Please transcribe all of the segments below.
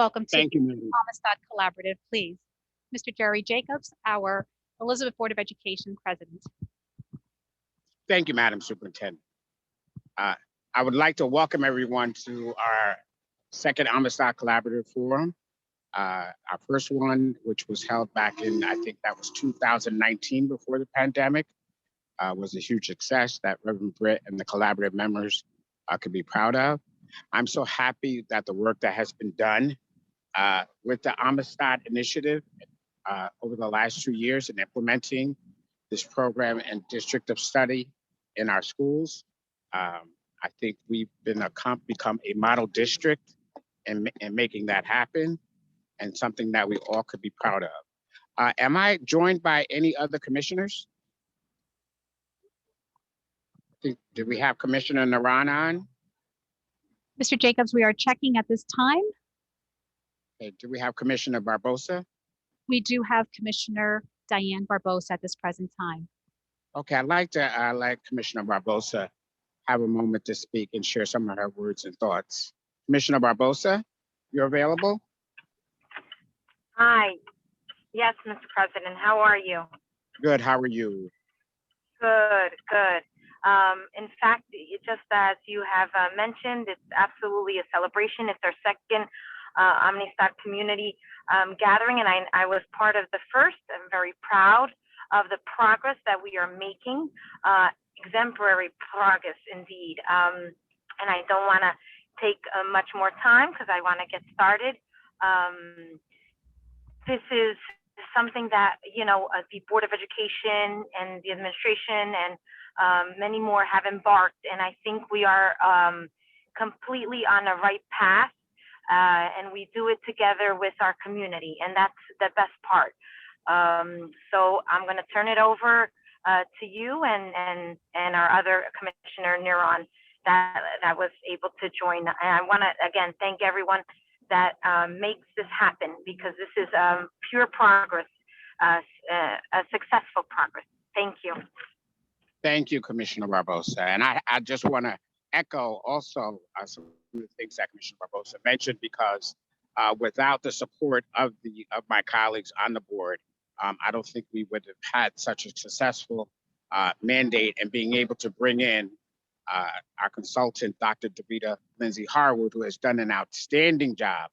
Welcome to Thank the you, Madam. Amistad Collaborative, please. Mr. Jerry Jacobs, our Elizabeth Board of Education President. Thank you, Madam Superintendent. I would like to welcome everyone to our second Amistad Collaborative Forum. Our first one, which was held back in, I think that was 2019 before the pandemic, was a huge success that Reverend Britt and the collaborative members could be proud of. I'm so happy that the work that has been done with the Amistad initiative over the last 2 years in implementing this program and district of study in our schools. I think we've become a model district in making that happen, and something that we all could be proud of. Am I joined by any other commissioners? Did we have Commissioner Naran on? Mr. Jacobs, we are checking at this time. Okay, do we have Commissioner Barbosa? We do have Commissioner Diane Barbosa at this present time. Okay, I'd like to let Commissioner Barbosa have a moment to speak and share some of her words and thoughts. Commissioner Barbosa, you're available? Hi. Yes, Mr. President. How are you? Good. How are you? Good, good. In fact, just as you have mentioned, it's absolutely a celebration. It's our second Amistad community gathering, and I was part of the first. I'm very proud of the progress that we are making, exemplary progress indeed. And I don't want to take much more time because I want to get started. This is something that, you know, the Board of Education and the administration and many more have embarked, and I think we are completely on the right path, and we do it together with our community, and that's the best part. So I'm going to turn it over to you and our other Commissioner Neron that was able to join. And I want to again thank everyone that makes this happen, because this is pure progress, a successful progress. Thank you. Thank you, Commissioner Barbosa. And I just want to echo also some of the things that Commissioner Barbosa mentioned, because without the support of my colleagues on the board, I don't think we would have had such a successful mandate, and being able to bring in our consultant, Dr. Davita Lindsay Harwood, who has done an outstanding job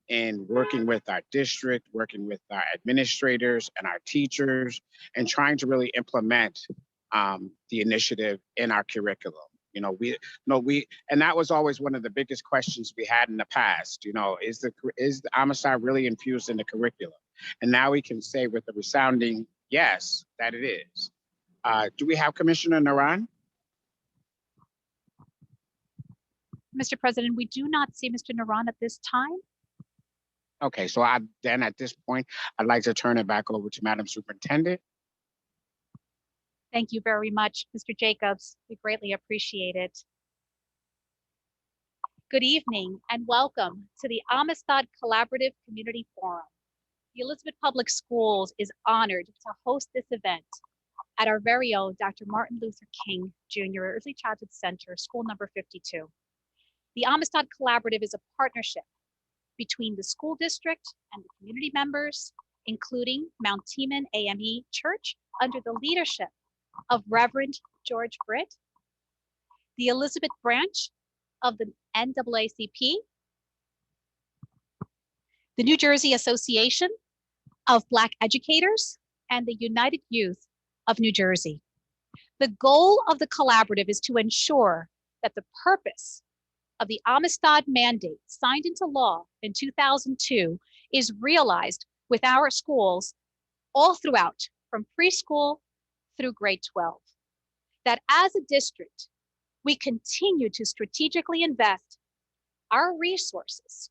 in working with our district, working with our administrators and our teachers, and trying to really implement the initiative in our curriculum. You know, and that was always one of the biggest questions we had in the past. You know, is the Amistad really infused in the curriculum? And now we can say with a resounding yes that it is. Do we have Commissioner Naran? Mr. President, we do not see Mr. Naran at this time. Okay, so then at this point, I'd like to turn it back over to Madam Superintendent. Thank you very much, Mr. Jacobs. We greatly appreciate it. Good evening and welcome to the Amistad Collaborative Community Forum. The Elizabeth Public Schools is honored to host this event at our very own Dr. Martin Luther King Jr. Early Childhood Center, school number 52. The Amistad Collaborative is a partnership between the school district and the community members, including Mount Teman AME Church under the leadership of Reverend George Britt, the Elizabeth branch of the NAACP, the New Jersey Association of Black Educators, and the United Youth of New Jersey. The goal of the collaborative is to ensure that the purpose of the Amistad Mandate, signed into law in 2002, is realized with our schools all throughout, from preschool through grade 12. That as a district, we continue to strategically invest our resources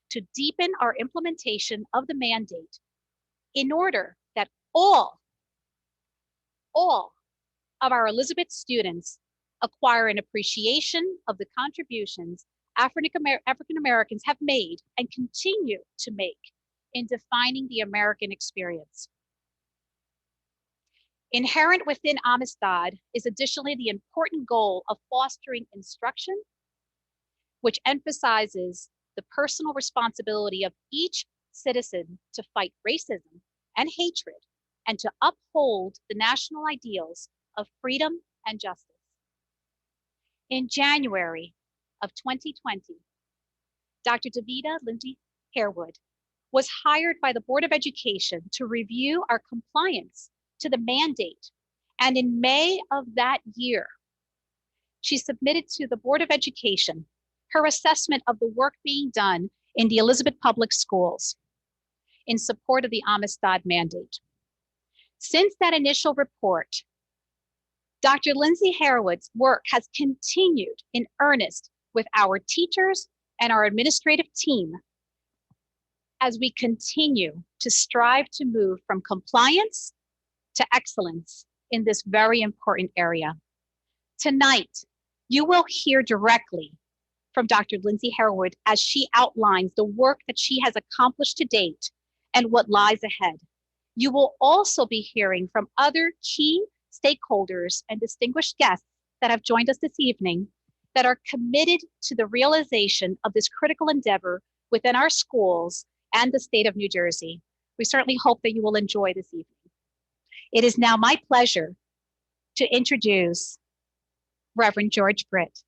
to deepen our implementation of the mandate in order that all of our Elizabeth students acquire an appreciation of the contributions African Americans have made and continue to make in defining the American experience. Inherent within Amistad is additionally the important goal of fostering instruction, which emphasizes the personal responsibility of each citizen to fight racism and hatred and to uphold the national ideals of freedom and justice. In January of 2020, Dr. Davida Lindsay Harewood was hired by the Board of Education to review our compliance to the mandate. And in May of that year, she submitted to the Board of Education her assessment of the work being done in the Elizabeth Public Schools in support of the Amistad Mandate. Since that initial report, Dr. Lindsay Harewood's work has continued in earnest with our teachers and our administrative team as we continue to strive to move from compliance to excellence in this very important area. Tonight, you will hear directly from Dr. Lindsay Harewood as she outlines the work that she has accomplished to date and what lies ahead. You will also be hearing from other key stakeholders and distinguished guests that have joined us this evening that are committed to the realization of this critical endeavor within our schools and the state of New Jersey. We certainly hope that you will enjoy this evening. It is now my pleasure to introduce Reverend George Britt.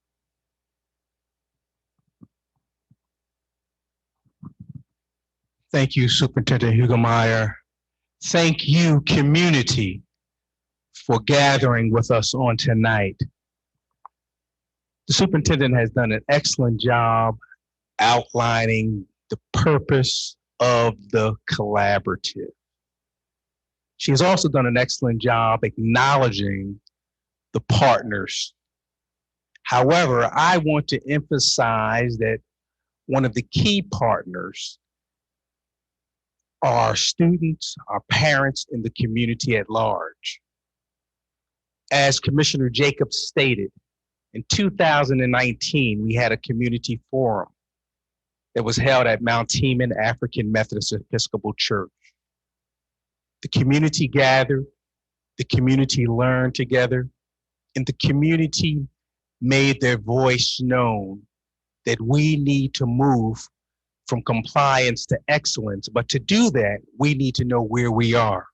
Thank you, Superintendent Hbcus. Thank you, community, for gathering with us on tonight. The superintendent has done an excellent job outlining the purpose of the collaborative. She has also done an excellent job acknowledging the partners. However, I want to emphasize that one of the key partners are our students, our parents, and the community at large. As Commissioner Jacobs stated, in 2019, we had a community forum that was held at Mount Heman African Methodist Episcopal Church. The community gathered, the community learned together, and the community made their voice known that we need to move from compliance to excellence. But to do that, we need to know where we are.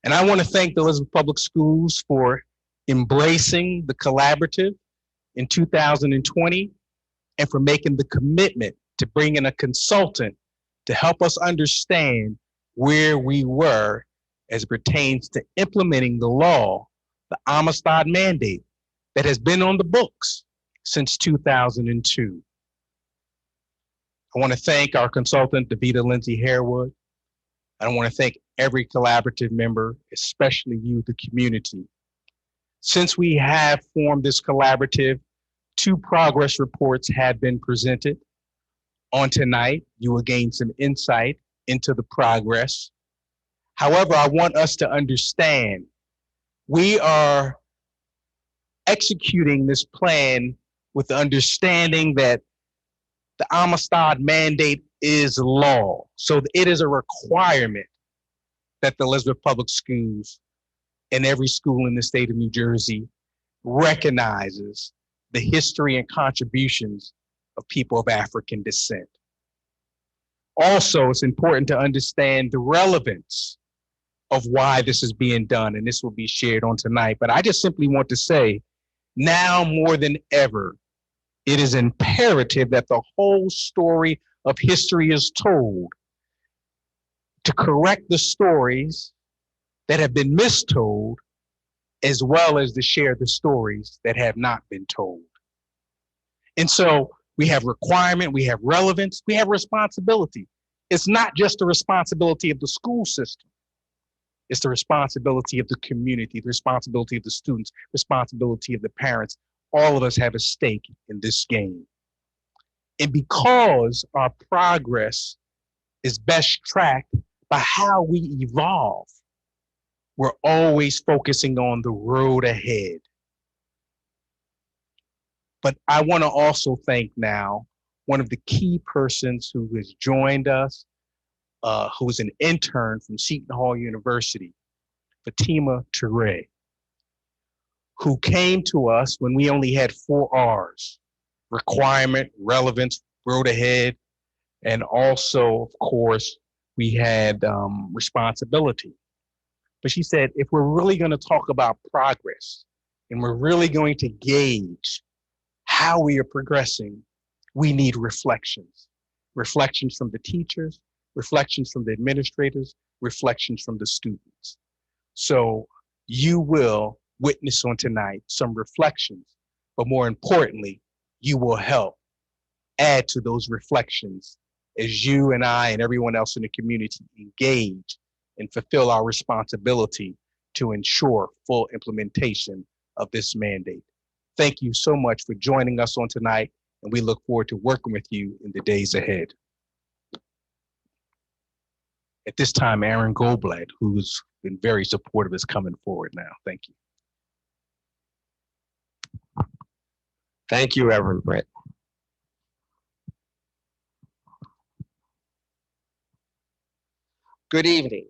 And I want to thank the Elizabeth Public Schools for embracing the collaborative in 2020 and for making the commitment to bring in a consultant to help us understand where we were as it pertains to implementing the law, the Amistad Mandate, that has been on the books since 2002. I want to thank our consultant, Davida Lindsay Harewood. I want to thank every collaborative member, especially you, the community. Since we have formed this collaborative, 2 progress reports have been presented. On tonight, you will gain some insight into the progress. However, I want us to understand we are executing this plan with the understanding that the Amistad Mandate is law. So it is a requirement that the Elizabeth Public Schools and every school in the state of New Jersey recognizes the history and contributions of people of African descent. Also, it's important to understand the relevance of why this is being done, and this will be shared on tonight. But I just simply want to say, now more than ever, it is imperative that the whole story of history is told to correct the stories that have been mistold, as well as to share the stories that have not been told. And so we have requirement, we have relevance, we have responsibility. It's not just the responsibility of the school system. It's the responsibility of the community, the responsibility of the students, responsibility of the parents. All of us have a stake in this game. And because our progress is best tracked by how we evolve, we're always focusing on the road ahead. But I want to also thank now one of the key persons who has joined us, who is an intern from Seton Hall University, Fatima Touré, who came to us when we only had 4 R's: requirement, relevance, road ahead. And also, of course, we had responsibility. But she said, if we're really going to talk about progress and we're really going to gauge how we are progressing, we need reflections. Reflections from the teachers, reflections from the administrators, reflections from the students. So you will witness on tonight some reflections, but more importantly, you will help add to those reflections as you and I and everyone else in the community engage and fulfill our responsibility to ensure full implementation of this mandate. Thank you so much for joining us on tonight, and we look forward to working with you in the days ahead. At this time, Aaron Goldblatt, who's been very supportive, is coming forward now. Thank you. Thank you, Reverend Britt. Good evening.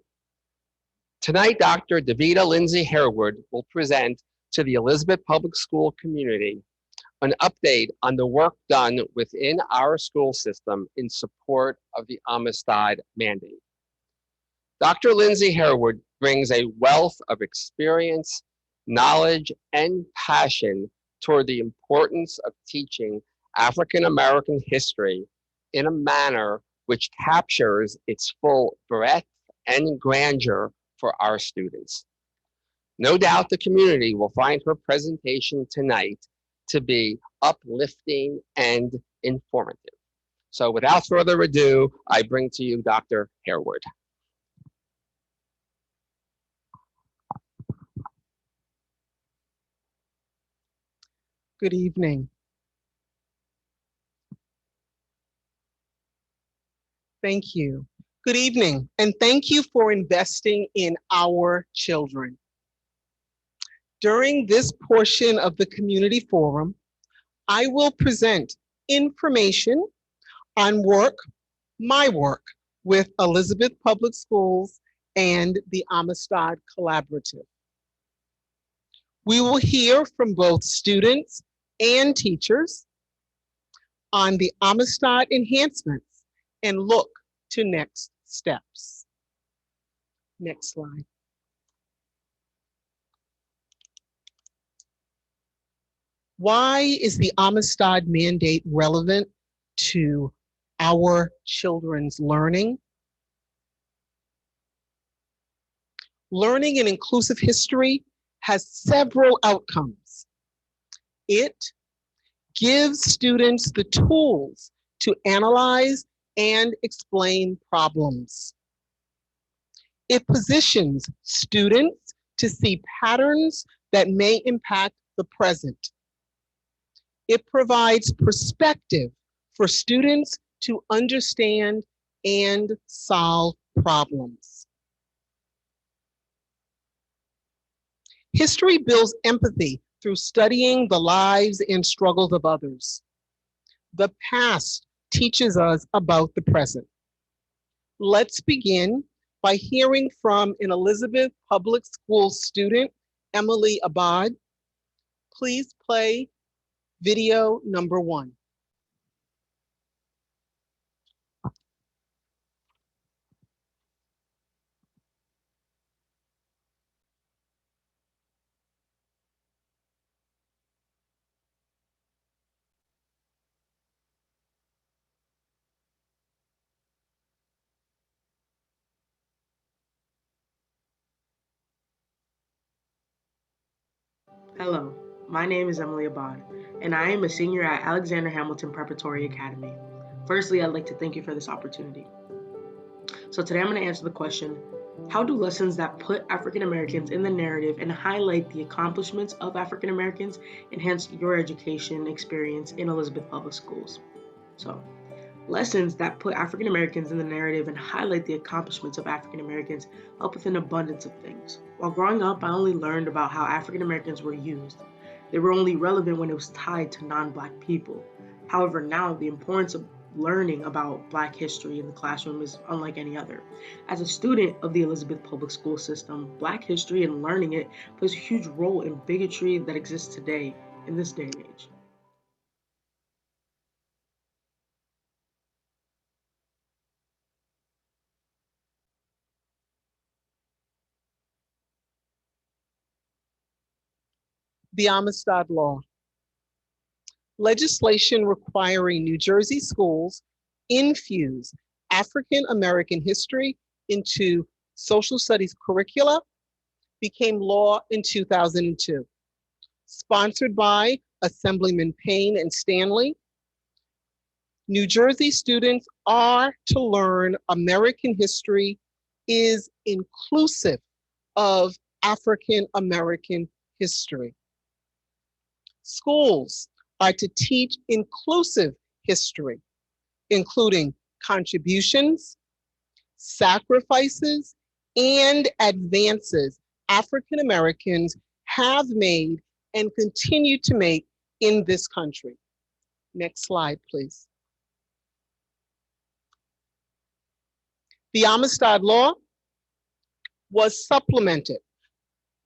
Tonight, Dr. Davida Lindsay Harewood will present to the Elizabeth Public School community an update on the work done within our school system in support of the Amistad Mandate. Dr. Lindsay Harewood brings a wealth of experience, knowledge, and passion toward the importance of teaching African American history in a manner which captures its full breadth and grandeur for our students. No doubt the community will find her presentation tonight to be uplifting and informative. So without further ado, I bring to you Dr. Harewood. Good evening. Thank you. Good evening, and thank you for investing in our children. During this portion of the community forum, I will present information on my work with Elizabeth Public Schools and the Amistad Collaborative. We will hear from both students and teachers on the Amistad enhancements and look to next steps. Next slide. Why is the Amistad Mandate relevant to our children's learning? Learning an inclusive history has several outcomes. It gives students the tools to analyze and explain problems. It positions students to see patterns that may impact the present. It provides perspective for students to understand and solve problems. History builds empathy through studying the lives and struggles of others. The past teaches us about the present. Let's begin by hearing from an Elizabeth Public Schools student, Emily Abad. Please play video number 1. Hello, my name is Emily Abad, and I am a senior at Alexander Hamilton Preparatory Academy. Firstly, I'd like to thank you for this opportunity. So today I'm going to answer the question, how do lessons that put African Americans in the narrative and highlight the accomplishments of African Americans enhance your education experience in Elizabeth Public Schools? So, lessons that put African Americans in the narrative and highlight the accomplishments of African Americans help with an abundance of things. While growing up, I only learned about how African Americans were used. They were only relevant when it was tied to non-Black people. However, now the importance of learning about Black history in the classroom is unlike any other. As a student of the Elizabeth Public School system, Black history and learning it plays a huge role in bigotry that exists today in this day and age. The Amistad Law. Legislation requiring New Jersey schools infuse African American history into social studies curricula became law in 2002. Sponsored by Assemblyman Payne and Stanley, New Jersey students are to learn American history is inclusive of African American history. Schools are to teach inclusive history, including contributions, sacrifices, and advances African Americans have made and continue to make in this country. Next slide, please. The Amistad Law was supplemented.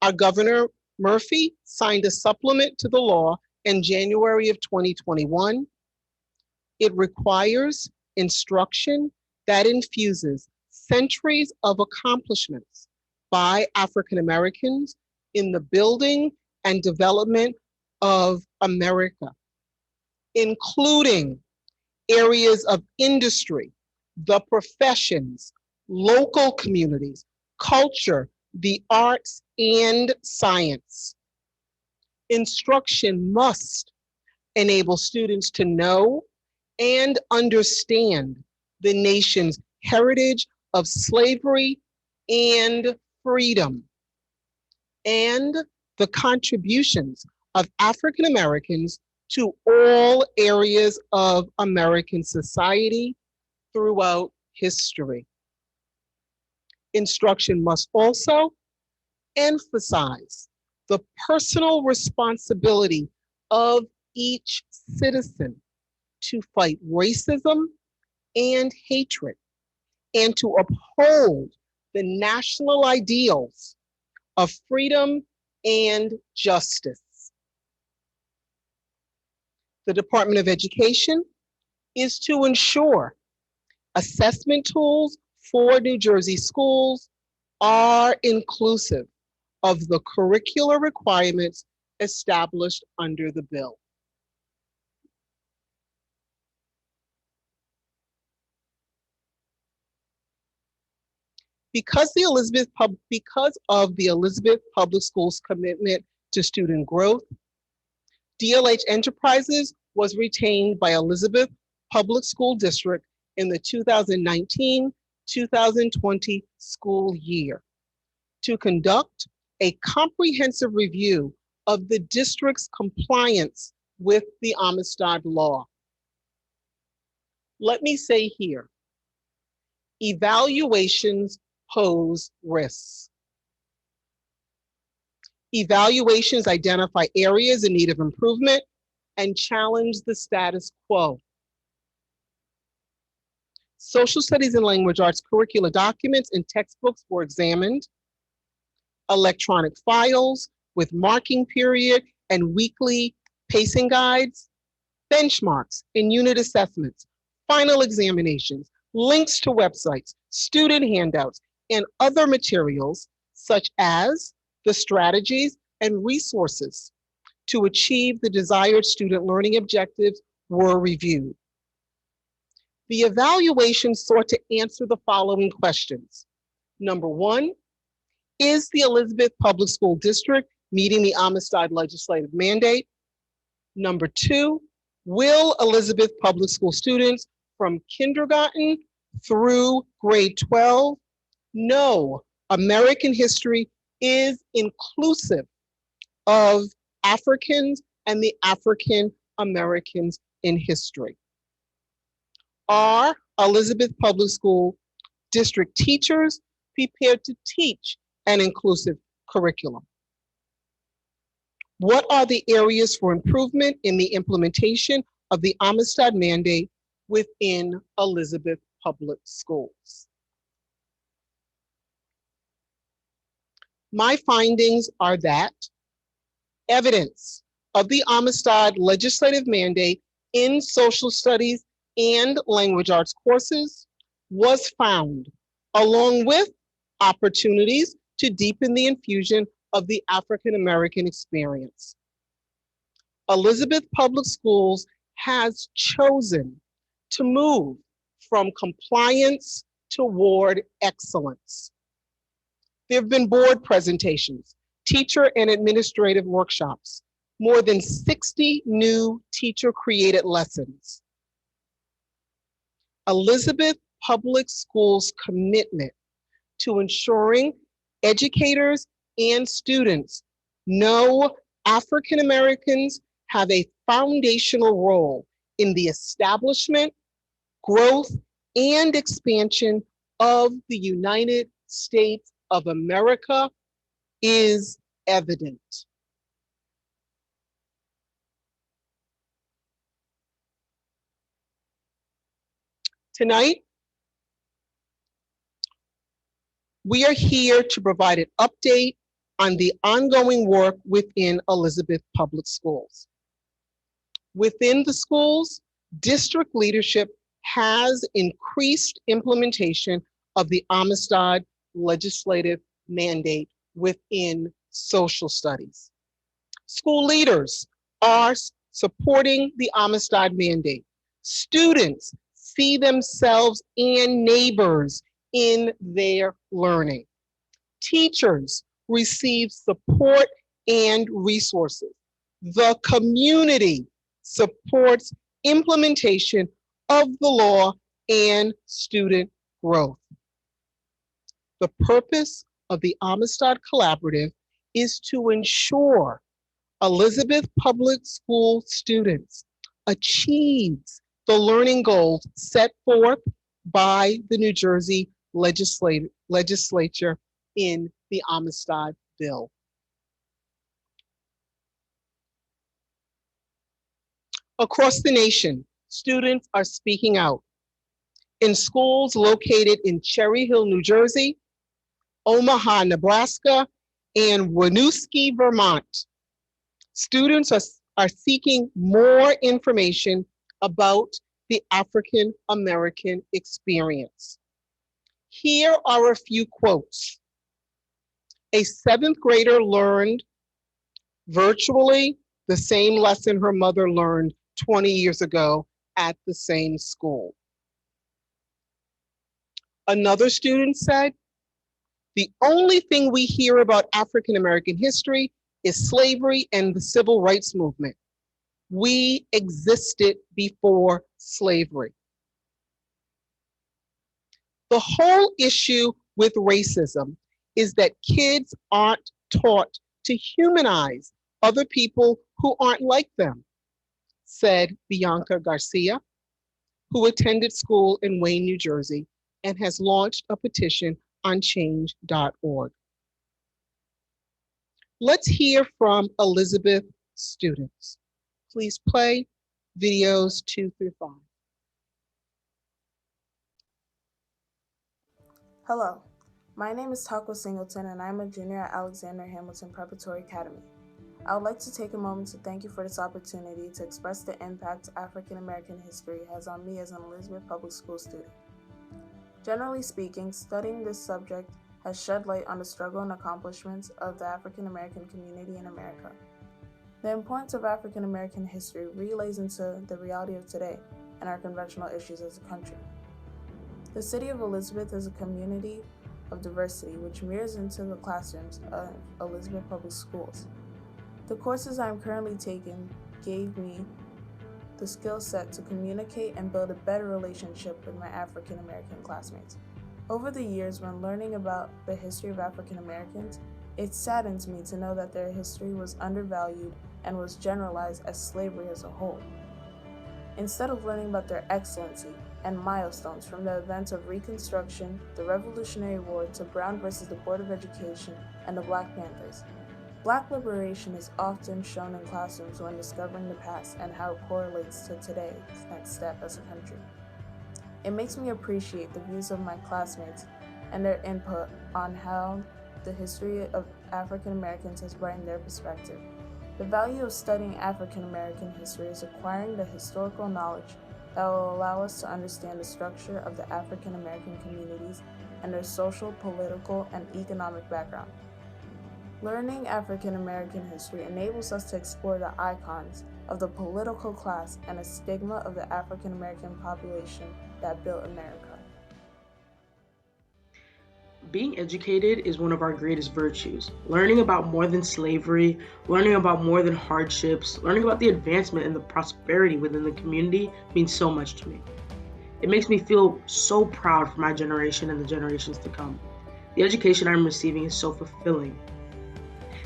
Our Governor Murphy signed a supplement to the law in January of 2021. It requires instruction that infuses centuries of accomplishments by African Americans in the building and development of America, including areas of industry, the professions, local communities, culture, the arts, and science. Instruction must enable students to know and understand the nation's heritage of slavery and freedom, and the contributions of African Americans to all areas of American society throughout history. Instruction must also emphasize the personal responsibility of each citizen to fight racism and hatred, and to uphold the national ideals of freedom and justice. The Department of Education is to ensure assessment tools for New Jersey schools are inclusive of the curricular requirements established under the bill. Because of the Elizabeth Public Schools commitment to student growth, DLH Enterprises was retained by Elizabeth Public School District in the 2019-2020 school year to conduct a comprehensive review of the district's compliance with the Amistad Law. Let me say here, evaluations pose risks. Evaluations identify areas in need of improvement and challenge the status quo. Social studies and language arts curricula documents and textbooks were examined. Electronic files with marking period and weekly pacing guides, benchmarks and unit assessments, final examinations, links to websites, student handouts, and other materials such as the strategies and resources to achieve the desired student learning objectives were reviewed. The evaluation sought to answer the following questions. Number one, is the Elizabeth Public School District meeting the Amistad legislative mandate? Number two, will Elizabeth Public School students from kindergarten through grade 12 know American history is inclusive of Africans and the African Americans in history? Are Elizabeth Public School District teachers prepared to teach an inclusive curriculum? What are the areas for improvement in the implementation of the Amistad Mandate within Elizabeth Public Schools? My findings are that evidence of the Amistad legislative mandate in social studies and language arts courses was found, along with opportunities to deepen the infusion of the African American experience. Elizabeth Public Schools has chosen to move from compliance toward excellence. There have been board presentations, teacher and administrative workshops, more than 60 new teacher-created lessons. Elizabeth Public Schools' commitment to ensuring educators and students know African Americans have a foundational role in the establishment, growth, and expansion of the United States of America is evident. Tonight, we are here to provide an update on the ongoing work within Elizabeth Public Schools. Within the schools, district leadership has increased implementation of the Amistad legislative mandate within social studies. School leaders are supporting the Amistad mandate. Students see themselves and neighbors in their learning. Teachers receive support and resources. The community supports implementation of the law and student growth. The purpose of the Amistad Collaborative is to ensure Elizabeth Public School students achieves the learning goals set forth by the New Jersey legislature in the Amistad bill. Across the nation, students are speaking out. In schools located in Cherry Hill, New Jersey, Omaha, Nebraska, and Winooski, Vermont, students are seeking more information about the African American experience. Here are a few quotes. A 7th grader learned virtually the same lesson her mother learned 20 years ago at the same school. Another student said, the only thing we hear about African American history is slavery and the civil rights movement. We existed before slavery. The whole issue with racism is that kids aren't taught to humanize other people who aren't like them, said Bianca Garcia, who attended school in Wayne, New Jersey, and has launched a petition on change.org. Let's hear from Elizabeth students. Please play videos 2 through 5. Hello, my name is Taco Singleton and I'm a junior at Alexander Hamilton Preparatory Academy. I would like to take a moment to thank you for this opportunity to express the impact African American history has on me as an Elizabeth Public School student. Generally speaking, studying this subject has shed light on the struggle and accomplishments of the African American community in America. The importance of African American history relays into the reality of today and our conventional issues as a country. The city of Elizabeth is a community of diversity which mirrors into the classrooms of Elizabeth Public Schools. The courses I am currently taking gave me the skill set to communicate and build a better relationship with my African American classmates. Over the years, when learning about the history of African Americans, it saddens me to know that their history was undervalued and was generalized as slavery as a whole. Instead of learning about their excellency and milestones from the events of Reconstruction, the Revolutionary War, to Brown versus the Board of Education and the Black Panthers, Black liberation is often shown in classrooms when discovering the past and how it correlates to today's next step as a country. It makes me appreciate the views of my classmates and their input on how the history of African Americans has brightened their perspective. The value of studying African American history is acquiring the historical knowledge that will allow us to understand the structure of the African American communities and their social, political, and economic background. Learning African American history enables us to explore the icons of the political class and a stigma of the African American population that built America. Being educated is one of our greatest virtues. Learning about more than slavery, learning about more than hardships, learning about the advancement and the prosperity within the community means so much to me. It makes me feel so proud for my generation and the generations to come. The education I'm receiving is so fulfilling.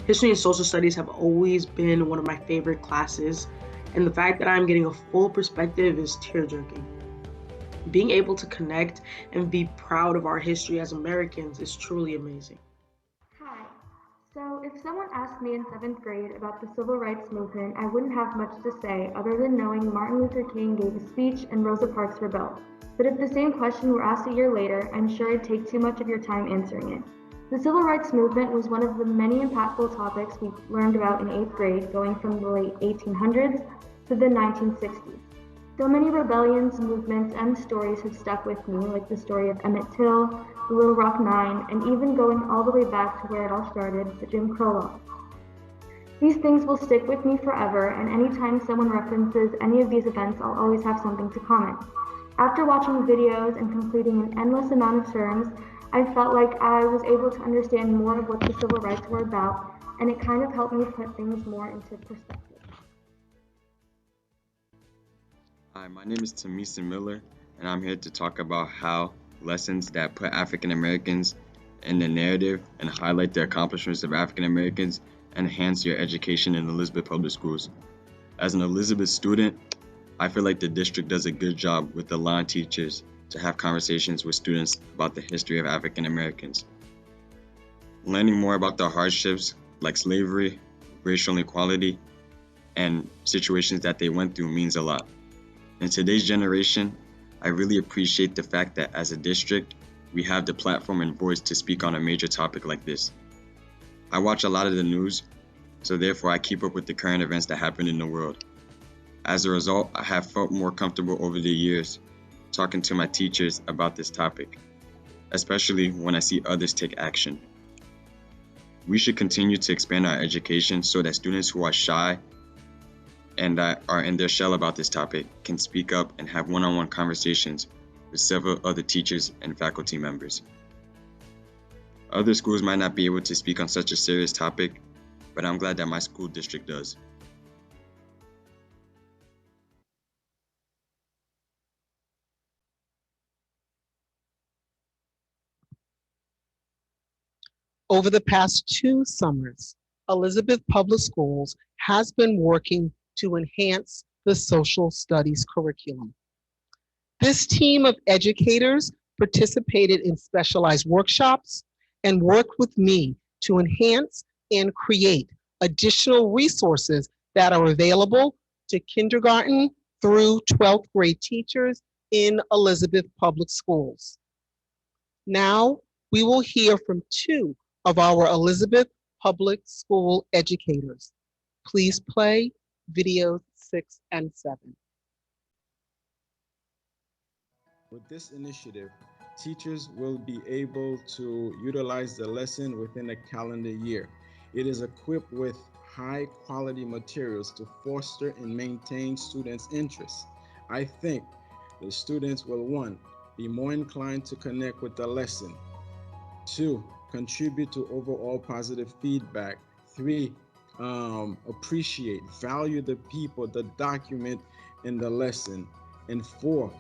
History and social studies have always been one of my favorite classes, and the fact that I'm getting a full perspective is tear-jerking. Being able to connect and be proud of our history as Americans is truly amazing. Hi. So, if someone asked me in 7th grade about the civil rights movement, I wouldn't have much to say other than knowing Martin Luther King gave a speech and Rosa Parks were built. But if the same question were asked a year later, I'm sure it'd take too much of your time answering it. The civil rights movement was one of the many impactful topics we learned about in 8th grade, going from the late 1800s to the 1960s. So many rebellions, movements, and stories have stuck with me, like the story of Emmett Till, the Little Rock Nine, and even going all the way back to where it all started, the Jim Crow laws. These things will stick with me forever, and anytime someone references any of these events, I'll always have something to comment. After watching videos and completing an endless amount of terms, I felt like I was able to understand more of what the civil rights were about, and it kind of helped me put things more into perspective. Hi, my name is Tamisa Miller, and I'm here to talk about how lessons that put African Americans in the narrative and highlight the accomplishments of African Americans enhance your education in Elizabeth Public Schools. As an Elizabeth student, I feel like the district does a good job with the line teachers to have conversations with students about the history of African Americans. Learning more about the hardships like slavery, racial inequality, and situations that they went through means a lot. In today's generation, I really appreciate the fact that as a district, we have the platform and voice to speak on a major topic like this. I watch a lot of the news, so therefore I keep up with the current events that happen in the world. As a result, I have felt more comfortable over the years talking to my teachers about this topic, especially when I see others take action. We should continue to expand our education so that students who are shy and are in their shell about this topic can speak up and have one-on-one conversations with several other teachers and faculty members. Other schools might not be able to speak on such a serious topic, but I'm glad that my school district does. Over the past 2 summers, Elizabeth Public Schools has been working to enhance the social studies curriculum. This team of educators participated in specialized workshops and worked with me to enhance and create additional resources that are available to kindergarten through 12th grade teachers in Elizabeth Public Schools. Now, we will hear from 2 of our Elizabeth Public School educators. Please play videos 6 and 7. With this initiative, teachers will be able to utilize the lesson within a calendar year. It is equipped with high quality materials to foster and maintain students' interests. I think the students will, 1, be more inclined to connect with the lesson, 2, contribute to overall positive feedback, 3, appreciate, value the people, the document in the lesson, and 4,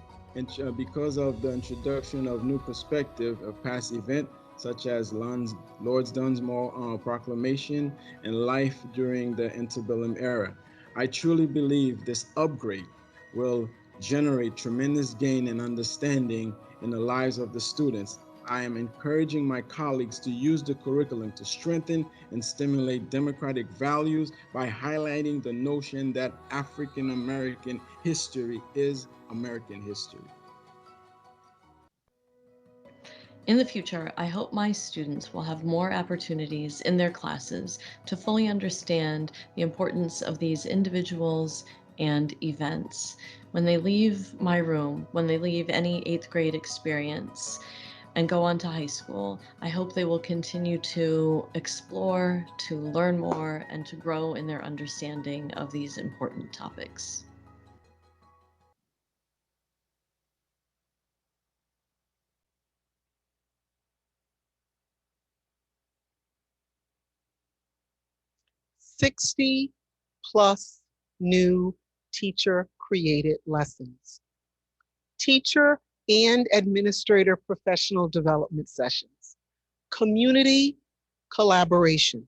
because of the introduction of new perspective of past events such as Lord Dunsmore Proclamation and life during the antebellum era. I truly believe this upgrade will generate tremendous gain in understanding in the lives of the students. I am encouraging my colleagues to use the curriculum to strengthen and stimulate democratic values by highlighting the notion that African American history is American history. In the future, I hope my students will have more opportunities in their classes to fully understand the importance of these individuals and events. When they leave my room, when they leave any 8th grade experience, and go on to high school, I hope they will continue to explore, to learn more, and to grow in their understanding of these important topics. +60 new teacher-created lessons. Teacher and administrator professional development sessions. Community collaboration.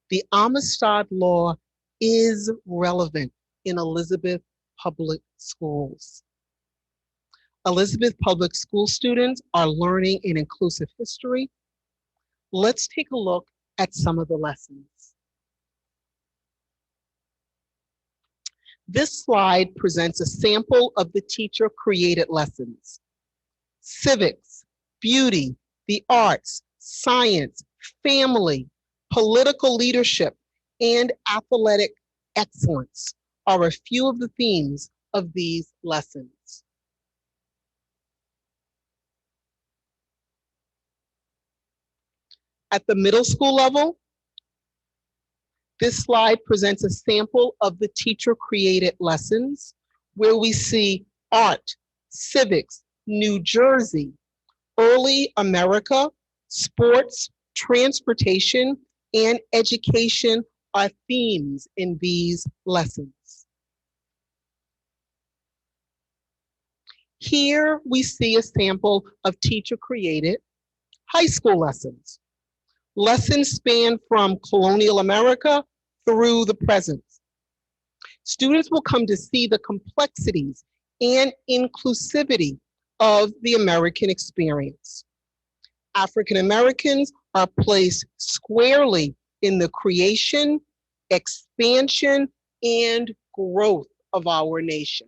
The Amistad Law is relevant in Elizabeth Public Schools. Elizabeth Public School students are learning in inclusive history. Let's take a look at some of the lessons. This slide presents a sample of the teacher-created lessons. Civics, beauty, the arts, science, family, political leadership, and athletic excellence are a few of the themes of these lessons. At the middle school level, this slide presents a sample of the teacher-created lessons where we see art, civics, New Jersey, early America, sports, transportation, and education are themes in these lessons. Here we see a sample of teacher-created high school lessons. Lessons span from colonial America through the present. Students will come to see the complexities and inclusivity of the American experience. African Americans are placed squarely in the creation, expansion, and growth of our nation.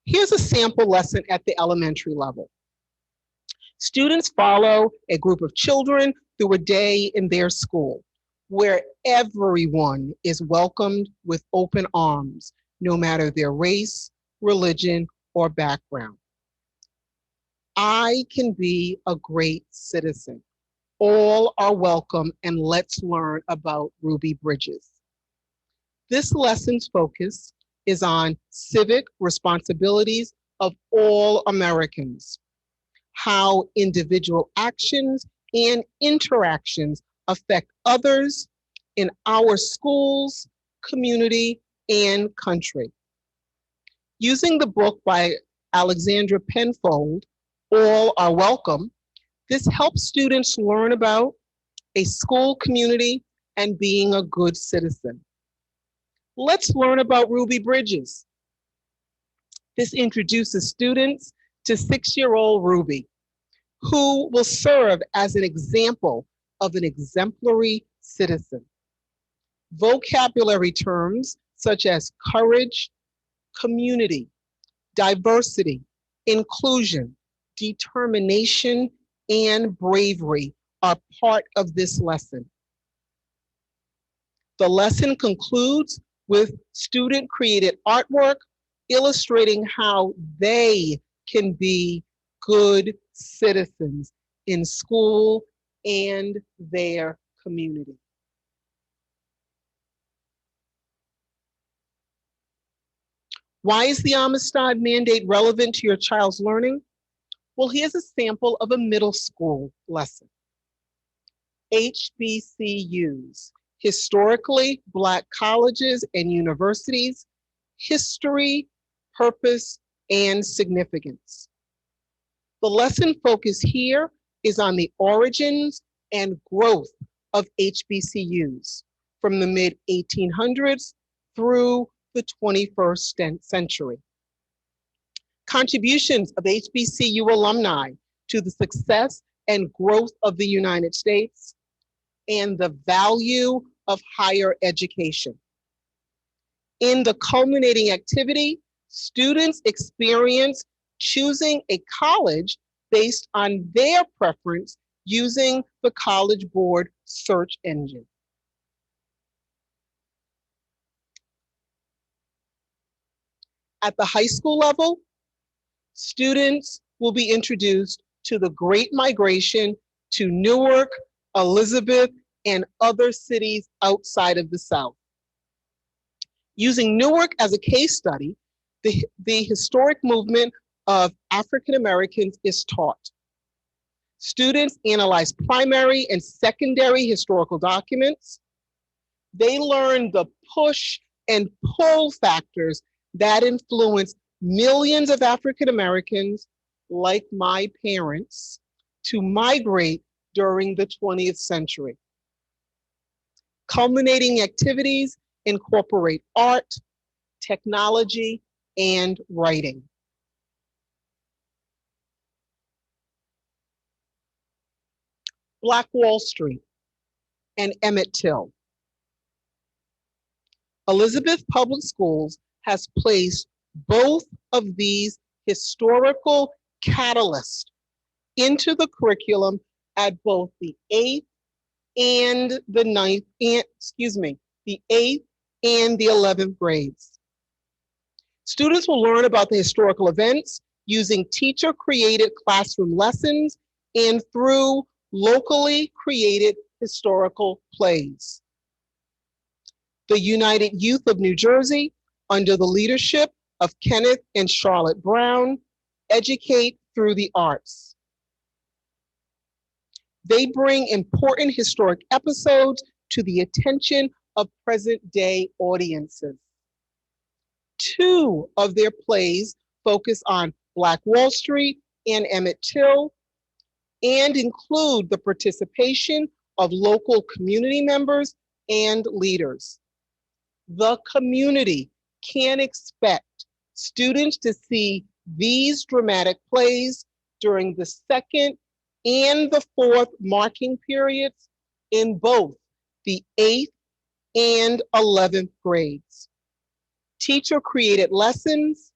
Here's a sample lesson at the elementary level. Students follow a group of children through a day in their school where everyone is welcomed with open arms, no matter their race, religion, or background. I can be a great citizen. All are welcome, and let's learn about Ruby Bridges. This lesson's focus is on civic responsibilities of all Americans, how individual actions and interactions affect others in our schools, community, and country. Using the book by Alexandra Penfold, All Are Welcome, this helps students learn about a school community and being a good citizen. Let's learn about Ruby Bridges. This introduces students to 6-year-old Ruby, who will serve as an example of an exemplary citizen. Vocabulary terms such as courage, community, diversity, inclusion, determination, and bravery are part of this lesson. The lesson concludes with student-created artwork illustrating how they can be good citizens in school and their community. Why is the Amistad Mandate relevant to your child's learning? Well, here's a sample of a middle school lesson. HBCUs, historically Black colleges and universities, history, purpose, and significance. The lesson focus here is on the origins and growth of HBCUs from the mid-1800s through the 21st century. Contributions of HBCU alumni to the success and growth of the United States, and the value of higher education. In the culminating activity, students experience choosing a college based on their preference using the College Board search engine. At the high school level, students will be introduced to the Great Migration to Newark, Elizabeth, and other cities outside of the South. Using Newark as a case study, the historic movement of African Americans is taught. Students analyze primary and secondary historical documents. They learn the push and pull factors that influence millions of African Americans, like my parents, to migrate during the 20th century. Culminating activities incorporate art, technology, and writing. Black Wall Street and Emmett Till. Elizabeth Public Schools has placed both of these historical catalysts into the curriculum at both the 8th and the 9th, the 8th and the 11th grades. Students will learn about the historical events using teacher-created classroom lessons and through locally created historical plays. The United Youth of New Jersey, under the leadership of Kenneth and Charlotte Brown, educate through the arts. They bring important historic episodes to the attention of present-day audiences. 2 of their plays focus on Black Wall Street and Emmett Till and include the participation of local community members and leaders. The community can expect students to see these dramatic plays during the 2nd and the 4th marking periods in both the 8th and 11th grades. Teacher-created lessons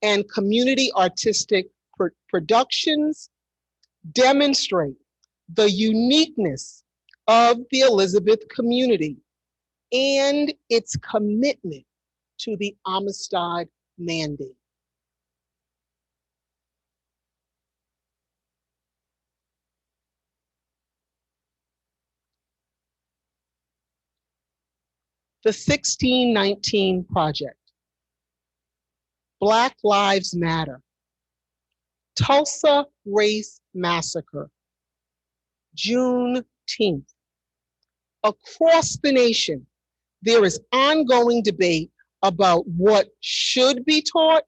and community artistic productions demonstrate the uniqueness of the Elizabeth community and its commitment to the Amistad Mandate. The 1619 Project. Black Lives Matter. Tulsa Race Massacre. Juneteenth. Across the nation, there is ongoing debate about what should be taught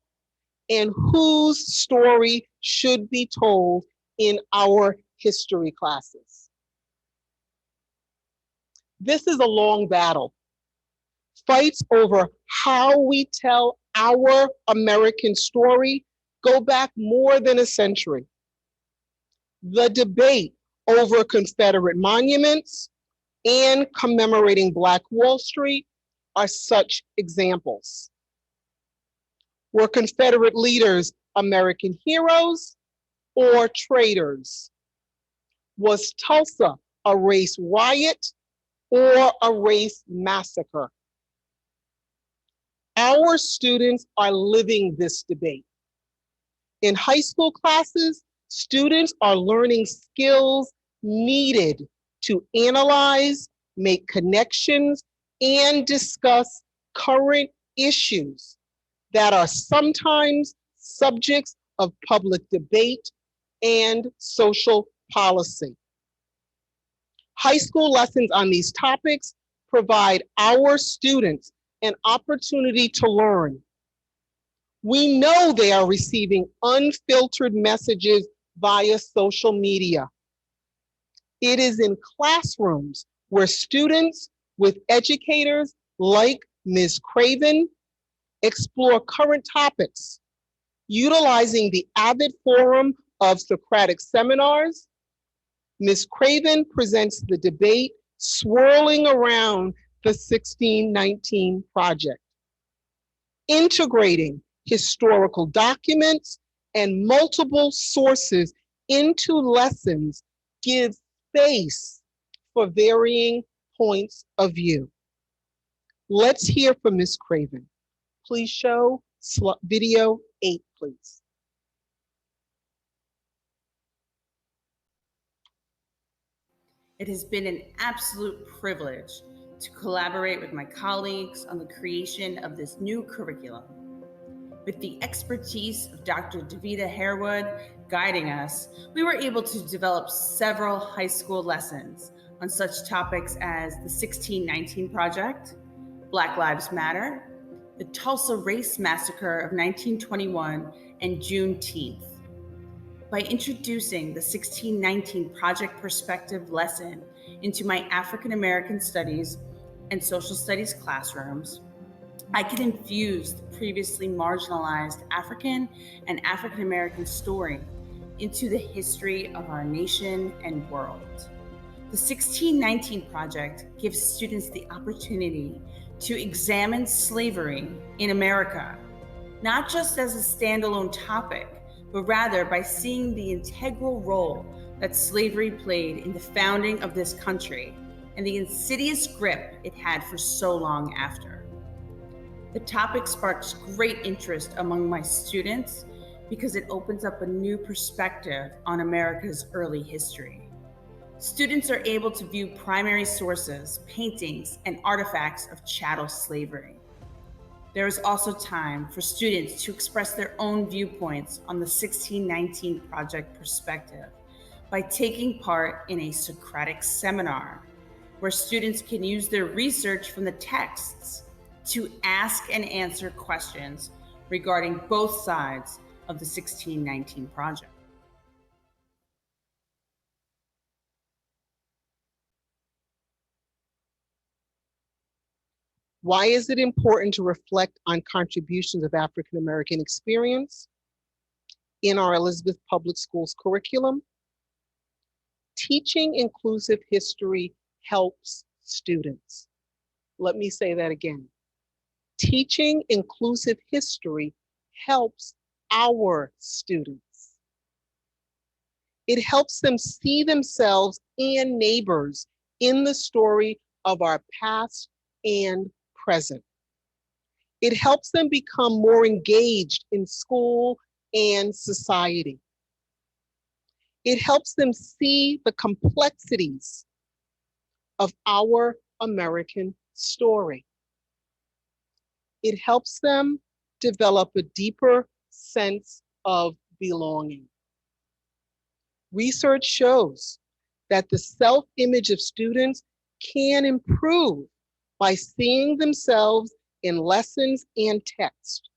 and whose story should be told in our history classes. This is a long battle. Fights over how we tell our American story go back more than a century. The debate over Confederate monuments and commemorating Black Wall Street are such examples. Were Confederate leaders American heroes or traitors? Was Tulsa a race riot or a race massacre? Our students are living this debate. In high school classes, students are learning skills needed to analyze, make connections, and discuss current issues that are sometimes subjects of public debate and social policy. High school lessons on these topics provide our students an opportunity to learn. We know they are receiving unfiltered messages via social media. It is in classrooms where students with educators like Ms. Craven explore current topics, utilizing the avid forum of Socratic seminars. Ms. Craven presents the debate swirling around the 1619 Project, integrating historical documents and multiple sources into lessons gives space for varying points of view. Let's hear from Ms. Craven. Please show Video 8, please. It has been an absolute privilege to collaborate with my colleagues on the creation of this new curriculum. With the expertise of Dr. Davida Harewood guiding us, we were able to develop several high school lessons on such topics as the 1619 Project, Black Lives Matter, the Tulsa Race Massacre of 1921, and Juneteenth. By introducing the 1619 Project Perspective lesson into my African American Studies and Social Studies classrooms, I can infuse the previously marginalized African and African American story into the history of our nation and world. The 1619 Project gives students the opportunity to examine slavery in America, not just as a standalone topic, but rather by seeing the integral role that slavery played in the founding of this country and the insidious grip it had for so long after. The topic sparks great interest among my students because it opens up a new perspective on America's early history. Students are able to view primary sources, paintings, and artifacts of chattel slavery. There is also time for students to express their own viewpoints on the 1619 Project perspective by taking part in a Socratic seminar, where students can use their research from the texts to ask and answer questions regarding both sides of the 1619 Project. Why is it important to reflect on contributions of African American experience in our Elizabeth Public Schools curriculum? Teaching inclusive history helps students. Let me say that again. Teaching inclusive history helps our students. It helps them see themselves and neighbors in the story of our past and present. It helps them become more engaged in school and society. It helps them see the complexities of our American story. It helps them develop a deeper sense of belonging. Research shows that the self-image of students can improve by seeing themselves in lessons and text.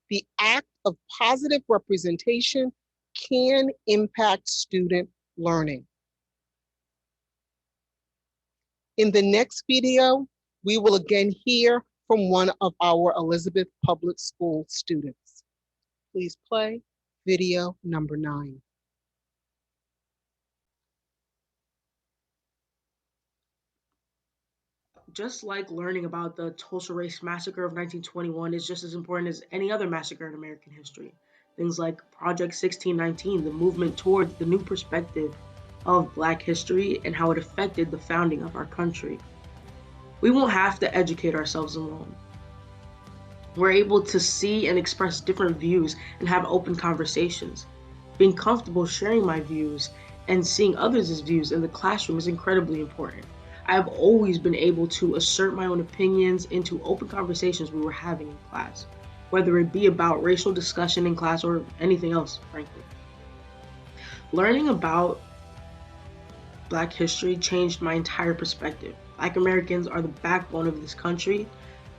The act of positive representation can impact student learning. In the next video, we will again hear from one of our Elizabeth Public School students. Please play video number 9. Just like learning about the Tulsa Race Massacre of 1921 is just as important as any other massacre in American history. Things like Project 1619, the movement towards the new perspective of Black history and how it affected the founding of our country. We won't have to educate ourselves alone. We're able to see and express different views and have open conversations. Being comfortable sharing my views and seeing others' views in the classroom is incredibly important. I've always been able to assert my own opinions into open conversations we were having in class, whether it be about racial discussion in class or anything else, frankly. Learning about Black history changed my entire perspective. Black Americans are the backbone of this country.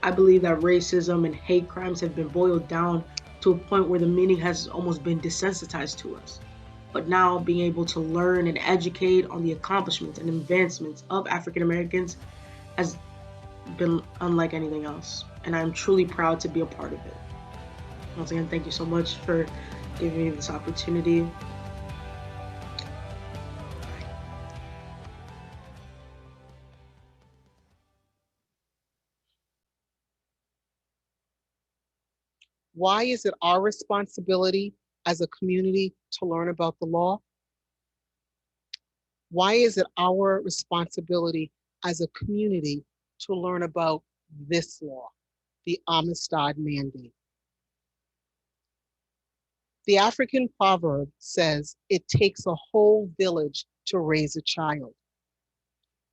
I believe that racism and hate crimes have been boiled down to a point where the meaning has almost been desensitized to us. But now being able to learn and educate on the accomplishments and advancements of African Americans has been unlike anything else. And I'm truly proud to be a part of it. Once again, thank you so much for giving me this opportunity. Why is it our responsibility as a community to learn about the law? Why is it our responsibility as a community to learn about this law, the Amistad Mandate? The African proverb says, it takes a whole village to raise a child.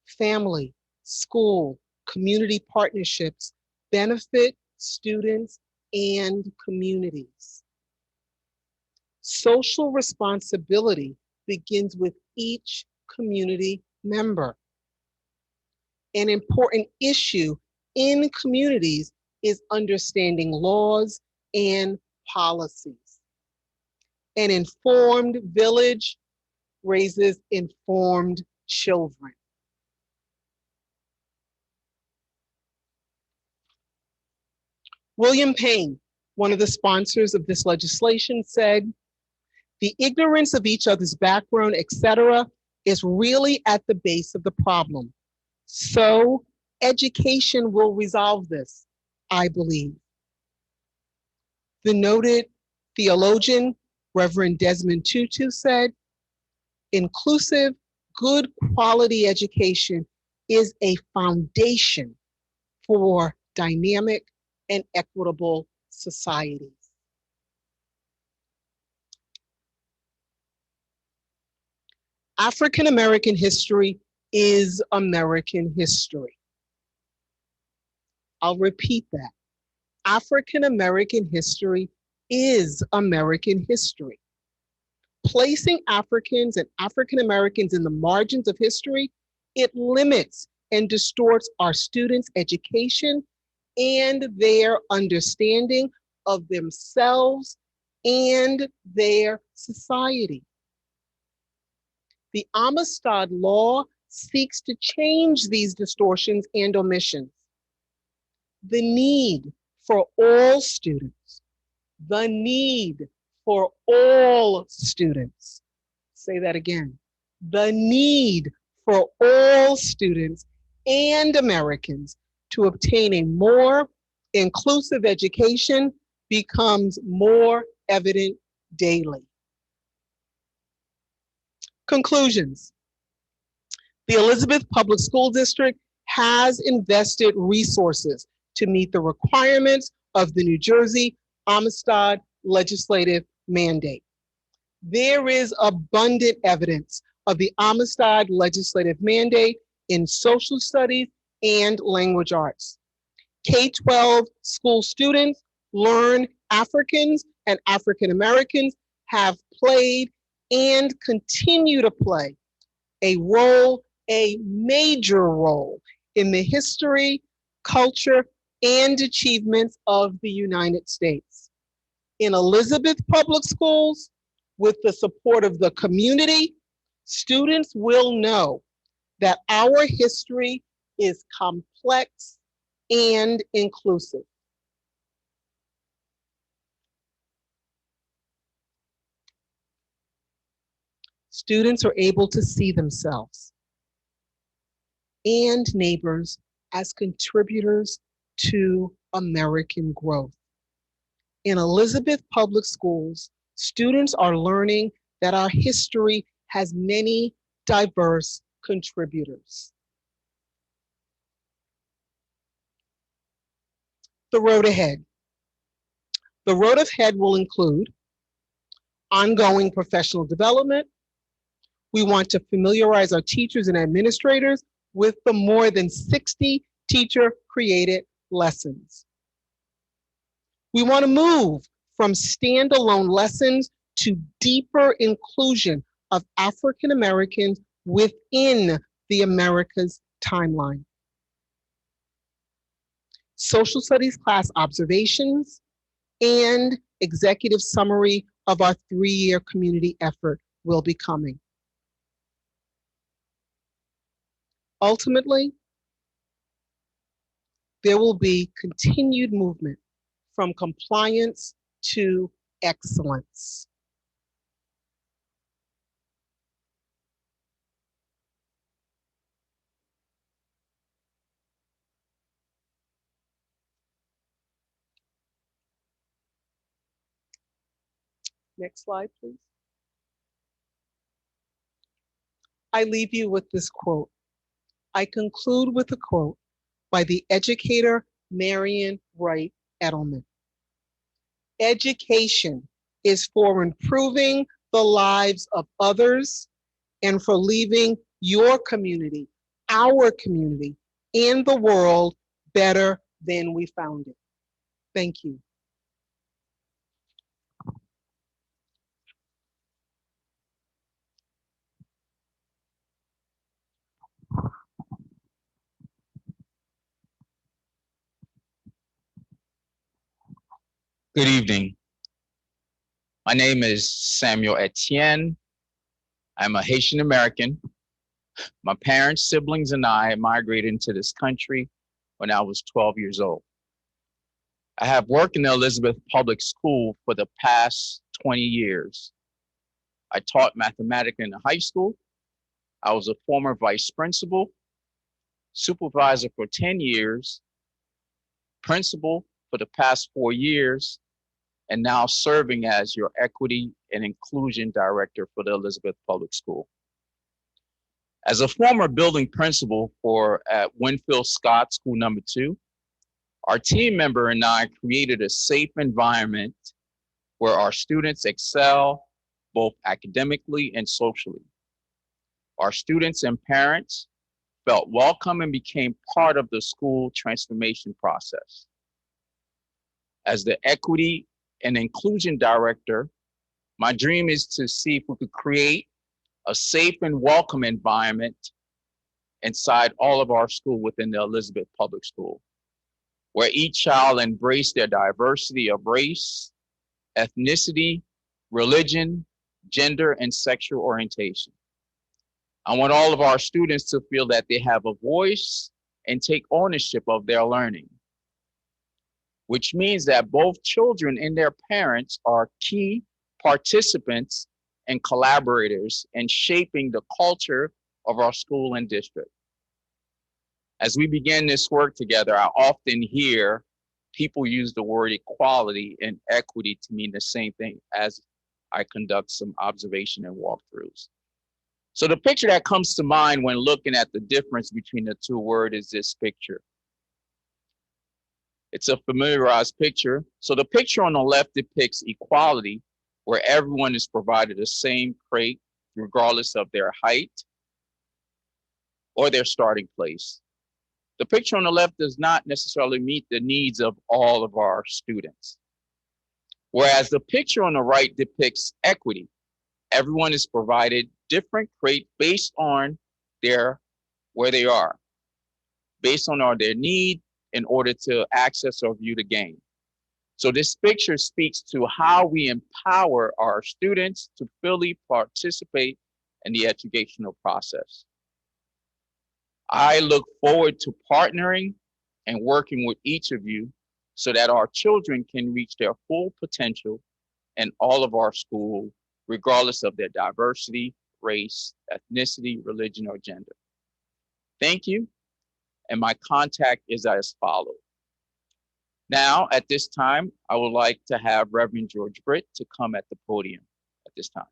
Family, school, community partnerships benefit students and communities. Social responsibility begins with each community member. An important issue in communities is understanding laws and policies. An informed village raises informed children. William Payne, one of the sponsors of this legislation, said, the ignorance of each other's background, etc., is really at the base of the problem. So education will resolve this, I believe. The noted theologian, Reverend Desmond Tutu, said, inclusive, good quality education is a foundation for dynamic and equitable societies. African American history is American history. I'll repeat that. African American history is American history. Placing Africans and African Americans in the margins of history, it limits and distorts our students' education and their understanding of themselves and their society. The Amistad Law seeks to change these distortions and omissions. The need for all students, the need for all students, say that again, the need for all students and Americans to obtain a more inclusive education becomes more evident daily. Conclusions. The Elizabeth Public School District has invested resources to meet the requirements of the New Jersey Amistad legislative mandate. There is abundant evidence of the Amistad legislative mandate in social studies and language arts. K-12 school students learn Africans and African Americans have played and continue to play a role, a major role in the history, culture, and achievements of the United States. In Elizabeth Public Schools, with the support of the community, students will know that our history is complex and inclusive. Students are able to see themselves and neighbors as contributors to American growth. In Elizabeth Public Schools, students are learning that our history has many diverse contributors. The road ahead. The road ahead will include ongoing professional development. We want to familiarize our teachers and administrators with the more than 60 teacher-created lessons. We want to move from standalone lessons to deeper inclusion of African Americans within the Americas timeline. Social studies class observations and executive summary of our 3-year community effort will be coming. Ultimately, there will be continued movement from compliance to excellence. Next slide, please. I leave you with this quote. I conclude with a quote by the educator Marian Wright Edelman. Education is for improving the lives of others and for leaving your community, our community, and the world better than we found it. Thank you. Good evening. My name is Samuel Etienne. I'm a Haitian American. My parents, siblings, and I migrated into this country when I was 12 years old. I have worked in the Elizabeth Public School for the past 20 years. I taught mathematics in high school. I was a former vice principal, supervisor for 10 years, principal for the past 4 years, and now serving as your Equity and Inclusion Director for the Elizabeth Public School. As a former building principal for Winfield Scott School Number 2, our team member and I created a safe environment where our students excel both academically and socially. Our students and parents felt welcome and became part of the school transformation process. As the Equity and Inclusion Director, my dream is to see if we could create a safe and welcome environment inside all of our school within the Elizabeth Public School, where each child embrace their diversity of race, ethnicity, religion, gender, and sexual orientation. I want all of our students to feel that they have a voice and take ownership of their learning, which means that both children and their parents are key participants and collaborators in shaping the culture of our school and district. As we begin this work together, I often hear people use the word equality and equity to mean the same thing as I conduct some observation and walkthroughs. So the picture that comes to mind when looking at the difference between the two words is this picture. It's a familiarized picture. So the picture on the left depicts equality, where everyone is provided the same crate regardless of their height or their starting place. The picture on the left does not necessarily meet the needs of all of our students. Whereas the picture on the right depicts equity. Everyone is provided different crate based on where they are, based on their need in order to access or view the game. So this picture speaks to how we empower our students to fully participate in the educational process. I look forward to partnering and working with each of you so that our children can reach their full potential in all of our schools, regardless of their diversity, race, ethnicity, religion, or gender. Thank you, and my contact is as follows. Now, at this time, I would like to have Reverend George Britt to come at the podium at this time.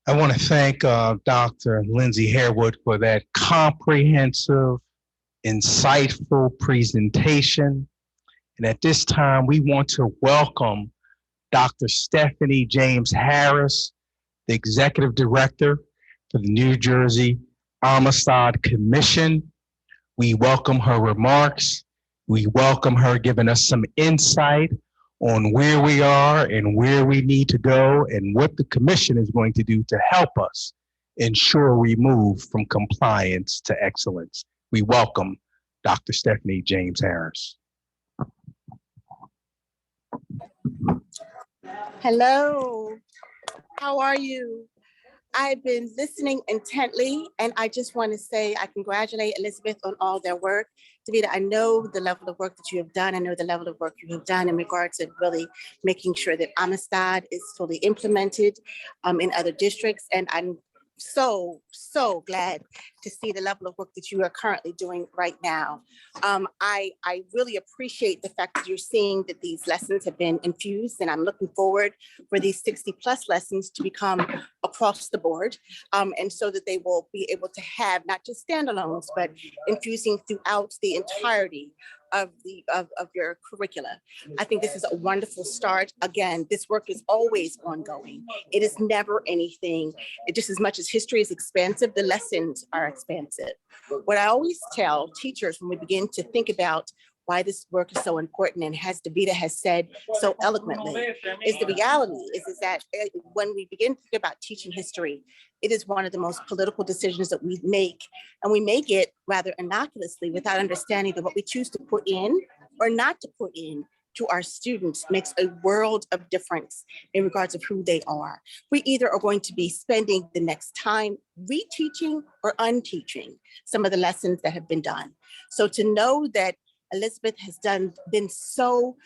I want to thank Dr. Lindsay Harewood for that comprehensive, insightful presentation. And at this time, we want to welcome Dr. Stephanie James Harris, the Executive Director for the New Jersey Amistad Commission. We welcome her remarks. We welcome her giving us some insight on where we are and where we need to go and what the commission is going to do to help us ensure we move from compliance to excellence. We welcome Dr. Stephanie James Harris. Hello, how are you? I've been listening intently, and I just want to say I congratulate Elizabeth on all their work. Davida, I know the level of work that you have done. I know the level of work you have done in regards to really making sure that Amistad is fully implemented in other districts. And I'm so glad to see the level of work that you are currently doing right now. I really appreciate the fact that you're seeing that these lessons have been infused, and I'm looking forward for these 60+ lessons to become across the board, and so that they will be able to have not just standalones, but infusing throughout the entirety of your curricula. I think this is a wonderful start. Again, this work is always ongoing. It is never anything. Just as much as history is expansive, the lessons are expansive. What I always tell teachers when we begin to think about why this work is so important, and as Davida has said so eloquently, is the reality is that when we begin to think about teaching history, it is one of the most political decisions that we make, and we make it rather innocuously without understanding that what we choose to put in or not to put in to our students makes a world of difference in regards of who they are. We either are going to be spending the next time reteaching or unteaching some of the lessons that have been done. So to know that Elizabeth has been so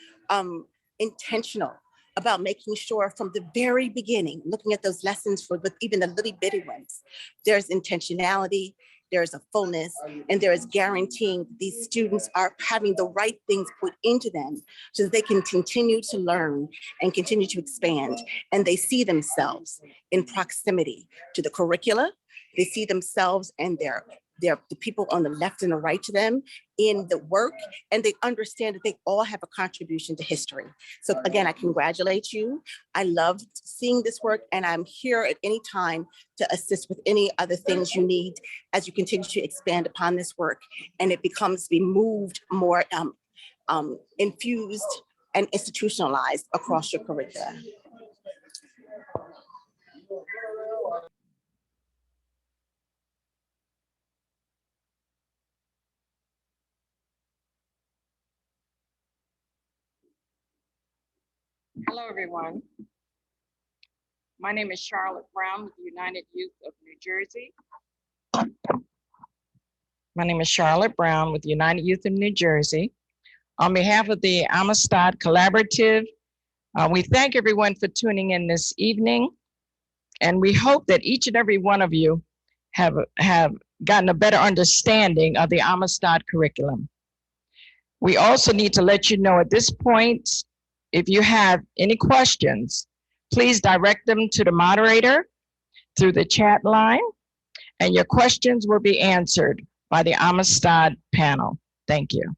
intentional about making sure from the very beginning, looking at those lessons with even the little bitty ones, there's intentionality, there's a fullness, and there is guaranteeing these students are having the right things put into them so that they can continue to learn and continue to expand. And they see themselves in proximity to the curricula. They see themselves and the people on the left and the right to them in the work, and they understand that they all have a contribution to history. So again, I congratulate you. I love seeing this work, and I'm here at any time to assist with any other things you need as you continue to expand upon this work, and it becomes to be moved more infused and institutionalized across your curricula. Hello, everyone. My name is Charlotte Brown with the United Youth of New Jersey. My name is Charlotte Brown with the United Youth of New Jersey. On behalf of the Amistad Collaborative, we thank everyone for tuning in this evening, and we hope that each and every one of you have gotten a better understanding of the Amistad curriculum. We also need to let you know at this point, if you have any questions, please direct them to the moderator through the chat line, and your questions will be answered by the Amistad panel. Thank you.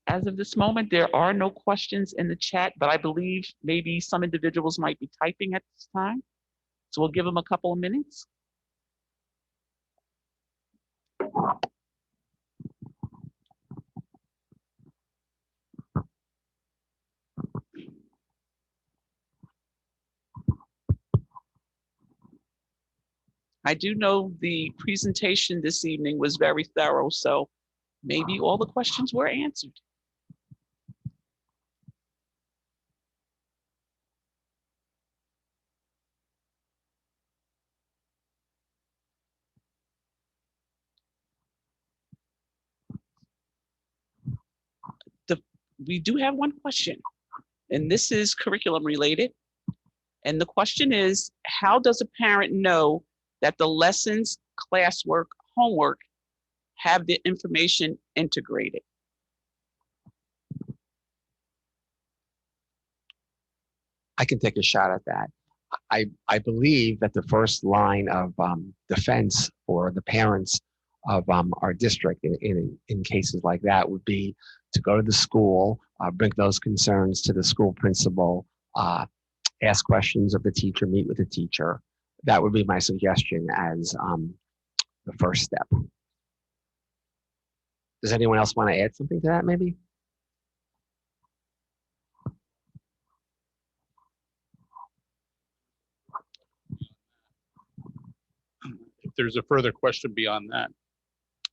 As of this moment, there are no questions in the chat, but I believe maybe some individuals might be typing at this time. So we'll give them a couple of minutes. I do know the presentation this evening was very thorough, so maybe all the questions were answered. We do have one question, and this is curriculum related. And the question is, how does a parent know that the lessons, classwork, homework have the information integrated? I can take a shot at that. I believe that the first line of defense for the parents of our district in cases like that would be to go to the school, bring those concerns to the school principal, ask questions of the teacher, meet with the teacher. That would be my suggestion as the first step. Does anyone else want to add something to that maybe? If there's a further question beyond that,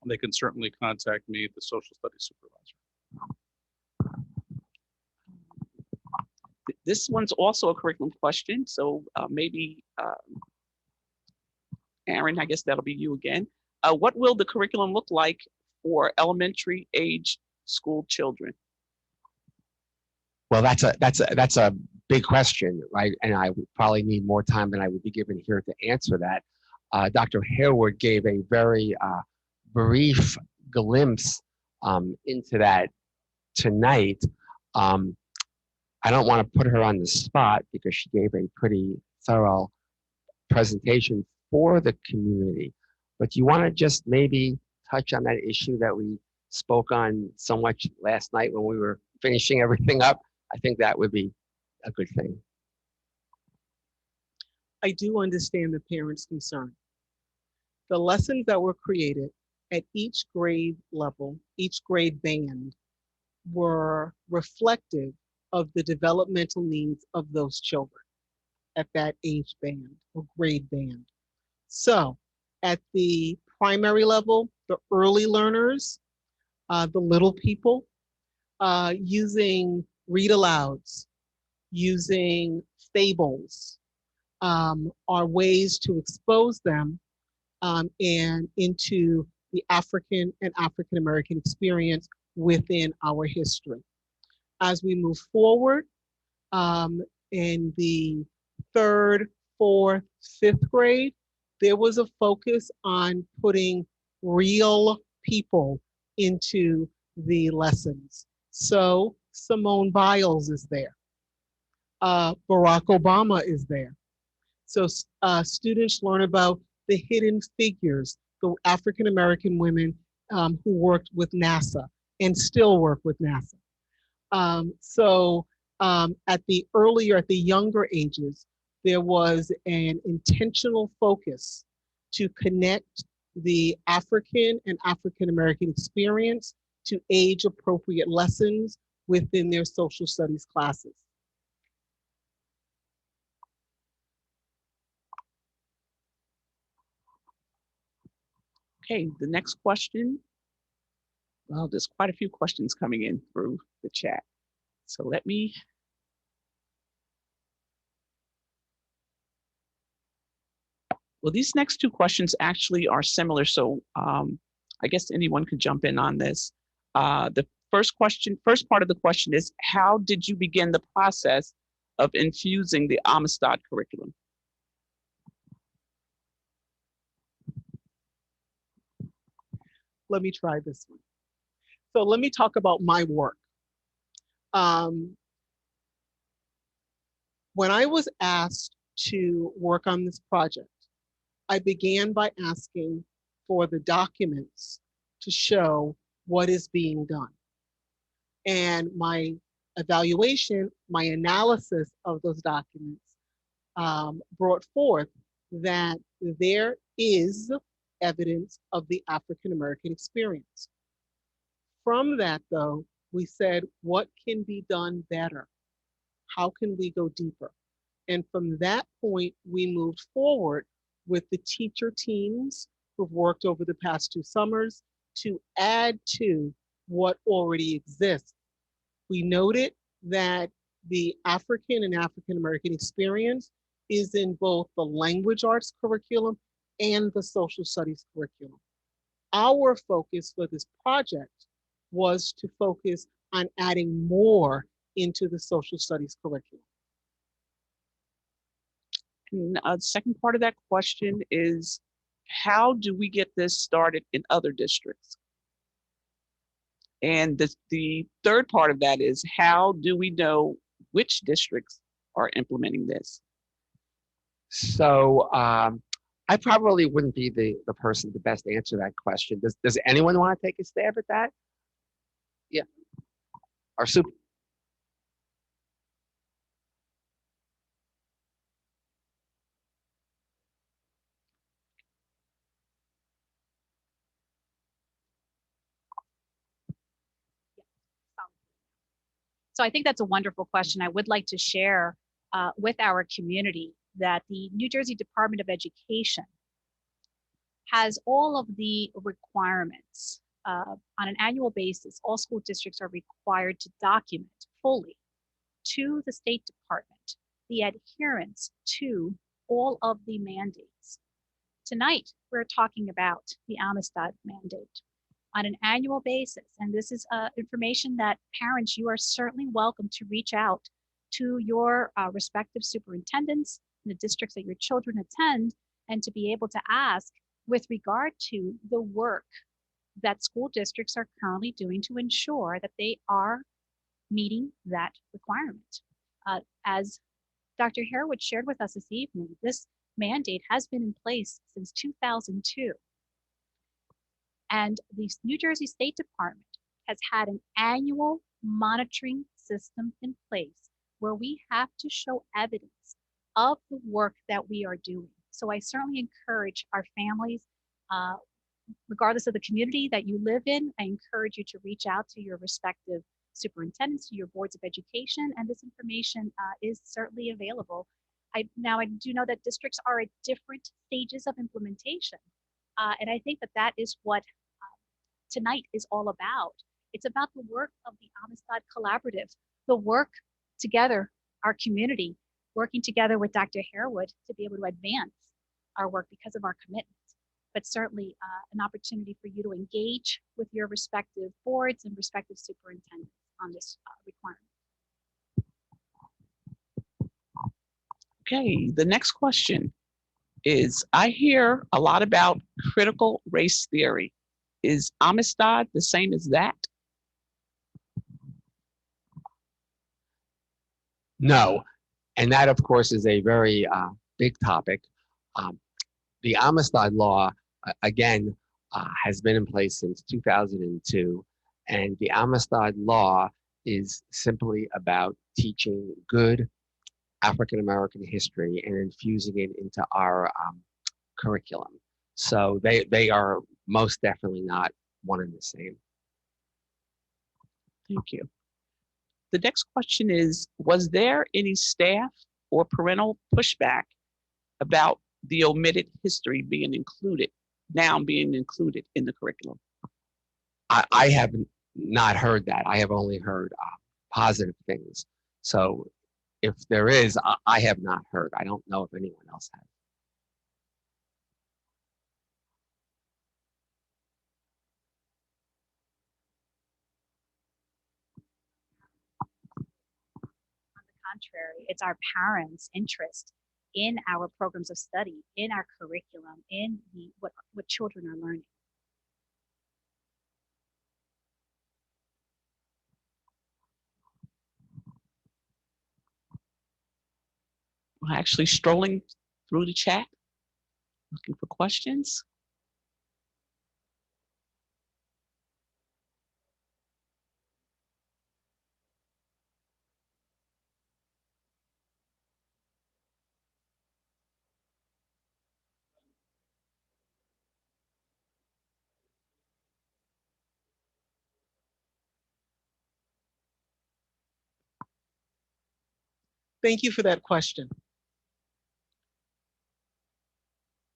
they can certainly contact me, the social studies supervisor. This one's also a curriculum question, so maybe Aaron, I guess that'll be you again. What will the curriculum look like for elementary age school children? Well, that's a big question, right? And I would probably need more time than I would be given here to answer that. Dr. Harewood gave a very brief glimpse into that tonight. I don't want to put her on the spot because she gave a pretty thorough presentation for the community. But do you want to just maybe touch on that issue that we spoke on so much last night when we were finishing everything up? I think that would be a good thing. I do understand the parents' concern. The lessons that were created at each grade level, each grade band, were reflective of the developmental needs of those children at that age band or grade band. So at the primary level, the early learners, the little people, using read alouds, using fables, are ways to expose them and into the African and African American experience within our history. As we move forward in the 3rd, 4th, 5th grade, there was a focus on putting real people into the lessons. So Simone Biles is there. Barack Obama is there. So students learn about the hidden figures, the African American women who worked with NASA and still work with NASA. At the younger ages, there was an intentional focus to connect the African and African American experience to age appropriate lessons within their social studies classes. Okay, the next question. Well, there's quite a few questions coming in through the chat. So let me. Well, these next two questions actually are similar. So I guess anyone could jump in on this. The first part of the question is, how did you begin the process of infusing the Amistad curriculum? Let me try this one. So let me talk about my work. When I was asked to work on this project, I began by asking for the documents to show what is being done. And my evaluation, my analysis of those documents brought forth that there is evidence of the African American experience. From that, though, we said, what can be done better? How can we go deeper? And from that point, we moved forward with the teacher teams who've worked over the past 2 summers to add to what already exists. We noted that the African and African American experience is in both the language arts curriculum and the social studies curriculum. Our focus for this project was to focus on adding more into the social studies curriculum. And the second part of that question is, how do we get this started in other districts? And the third part of that is, how do we know which districts are implementing this? So I probably wouldn't be the person to best answer that question. Does anyone want to take a stab at that? Yeah. Our super. So I think that's a wonderful question. I would like to share with our community that the New Jersey Department of Education has all of the requirements. On an annual basis, all school districts are required to document fully to the State Department the adherence to all of the mandates. Tonight, we're talking about the Amistad Mandate on an annual basis. And this is information that parents, you are certainly welcome to reach out to your respective superintendents in the districts that your children attend, and to be able to ask with regard to the work that school districts are currently doing to ensure that they are meeting that requirement. As Dr. Harewood shared with us this evening, this mandate has been in place since 2002. And the New Jersey State Department has had an annual monitoring system in place where we have to show evidence of the work that we are doing. So I certainly encourage our families, regardless of the community that you live in, I encourage you to reach out to your respective superintendents, to your boards of education, and this information is certainly available. I do know that districts are at different stages of implementation, and I think that that is what tonight is all about. It's about the work of the Amistad Collaborative, the work together, our community, working together with Dr. Harewood to be able to advance our work because of our commitment. But certainly an opportunity for you to engage with your respective boards and respective superintendents on this requirement. Okay, the next question is, I hear a lot about critical race theory. Is Amistad the same as that? No, and that of course is a very big topic. The Amistad law, again, has been in place since 2002, and the Amistad law is simply about teaching good African American history and infusing it into our curriculum. So they are most definitely not one and the same. Thank you. The next question is, was there any staff or parental pushback about the omitted history being included in the curriculum? I have not heard that. I have only heard positive things. So if there is, I have not heard. I don't know if anyone else has. Contrary, it's our parents' interest in our programs of study, in our curriculum, in what children are learning. I'm actually strolling through the chat, looking for questions. Thank you for that question.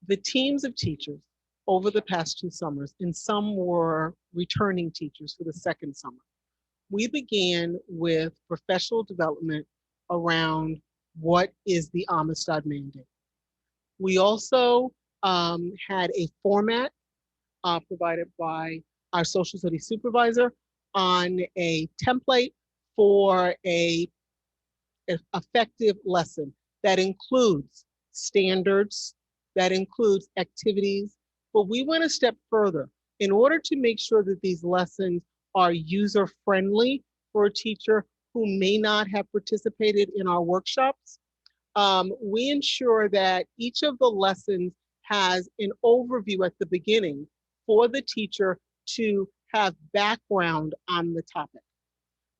The teams of teachers over the past 2 summers, and some were returning teachers for the second summer, we began with professional development around what is the Amistad Mandate. We also had a format provided by our social studies supervisor on a template for an effective lesson that includes standards, that includes activities, but we went a step further. In order to make sure that these lessons are user-friendly for a teacher who may not have participated in our workshops, we ensure that each of the lessons has an overview at the beginning for the teacher to have background on the topic.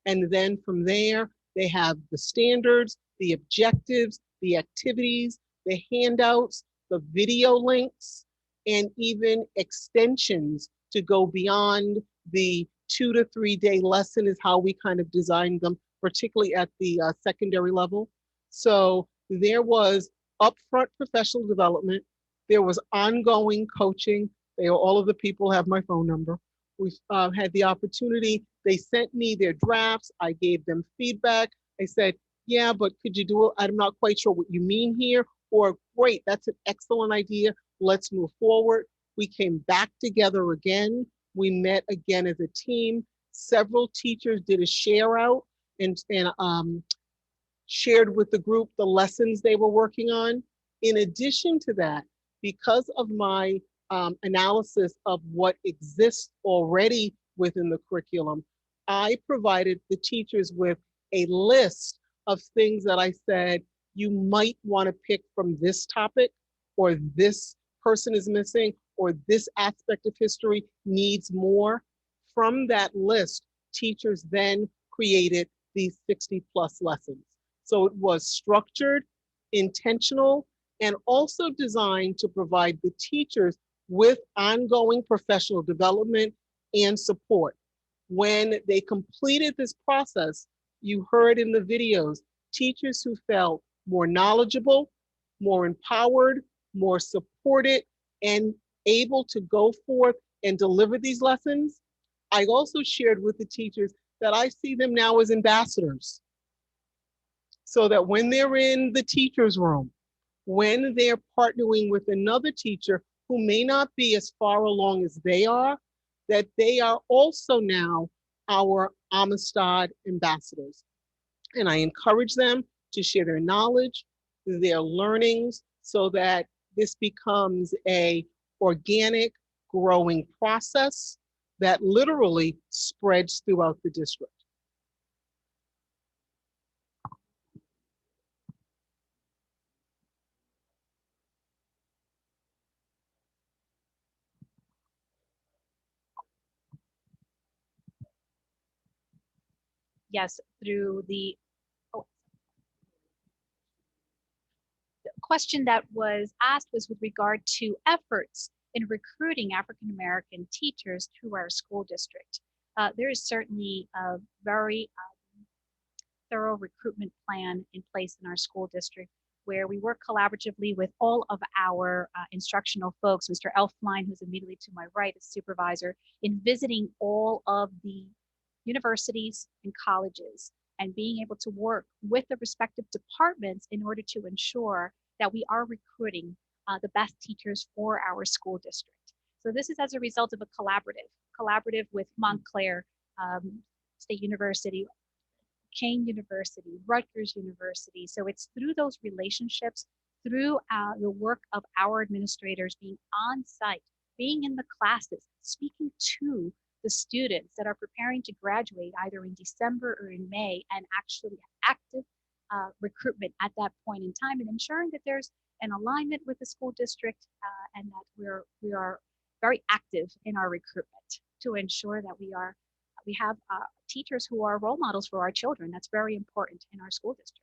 And then from there, they have the standards, the objectives, the activities, the handouts, the video links, and even extensions to go beyond the 2 to 3 day lesson is how we kind of designed them, particularly at the secondary level. So there was upfront professional development. There was ongoing coaching. All of the people have my phone number. We had the opportunity. They sent me their drafts. I gave them feedback. I said, yeah, but could you do it? I'm not quite sure what you mean here. Or great, that's an excellent idea. Let's move forward. We came back together again. We met again as a team. Several teachers did a share out and shared with the group the lessons they were working on. In addition to that, because of my analysis of what exists already within the curriculum, I provided the teachers with a list of things that I said, you might want to pick from this topic, or this person is missing, or this aspect of history needs more. From that list, teachers then created these 60+ lessons. So it was structured, intentional, and also designed to provide the teachers with ongoing professional development and support. When they completed this process, you heard in the videos, teachers who felt more knowledgeable, more empowered, more supported, and able to go forth and deliver these lessons. I also shared with the teachers that I see them now as ambassadors. So that when they're in the teacher's room, when they're partnering with another teacher who may not be as far along as they are, that they are also now our Amistad ambassadors. And I encourage them to share their knowledge, their learnings, so that this becomes an organic, growing process that literally spreads throughout the district. Yes, through the question that was asked was with regard to efforts in recruiting African American teachers to our school district. There is certainly a very thorough recruitment plan in place in our school district, where we work collaboratively with all of our instructional folks. Mr. Elfline, who's immediately to my right, is supervisor, in visiting all of the universities and colleges and being able to work with the respective departments in order to ensure that we are recruiting the best teachers for our school district. So this is as a result of a collaborative with Montclair State University, Kane University, Rutgers University. So it's through those relationships, through the work of our administrators being on site, being in the classes, speaking to the students that are preparing to graduate either in December or in May, and actually active recruitment at that point in time, and ensuring that there's an alignment with the school district and that we are very active in our recruitment to ensure that we have teachers who are role models for our children. That's very important in our school district.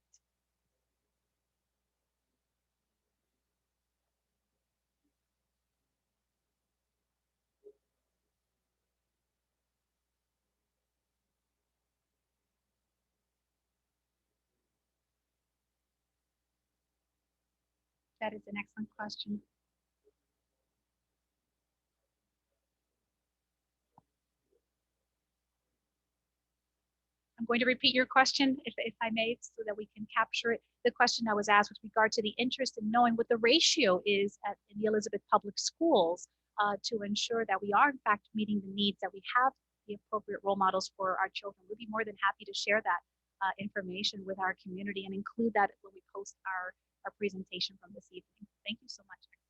That is an excellent question. I'm going to repeat your question, if I may, so that we can capture it. The question that was asked with regard to the interest in knowing what the ratio is in the Elizabeth Public Schools to ensure that we are in fact meeting the needs, that we have the appropriate role models for our children. We'd be more than happy to share that information with our community and include that when we post our presentation from this evening. Thank you so much for the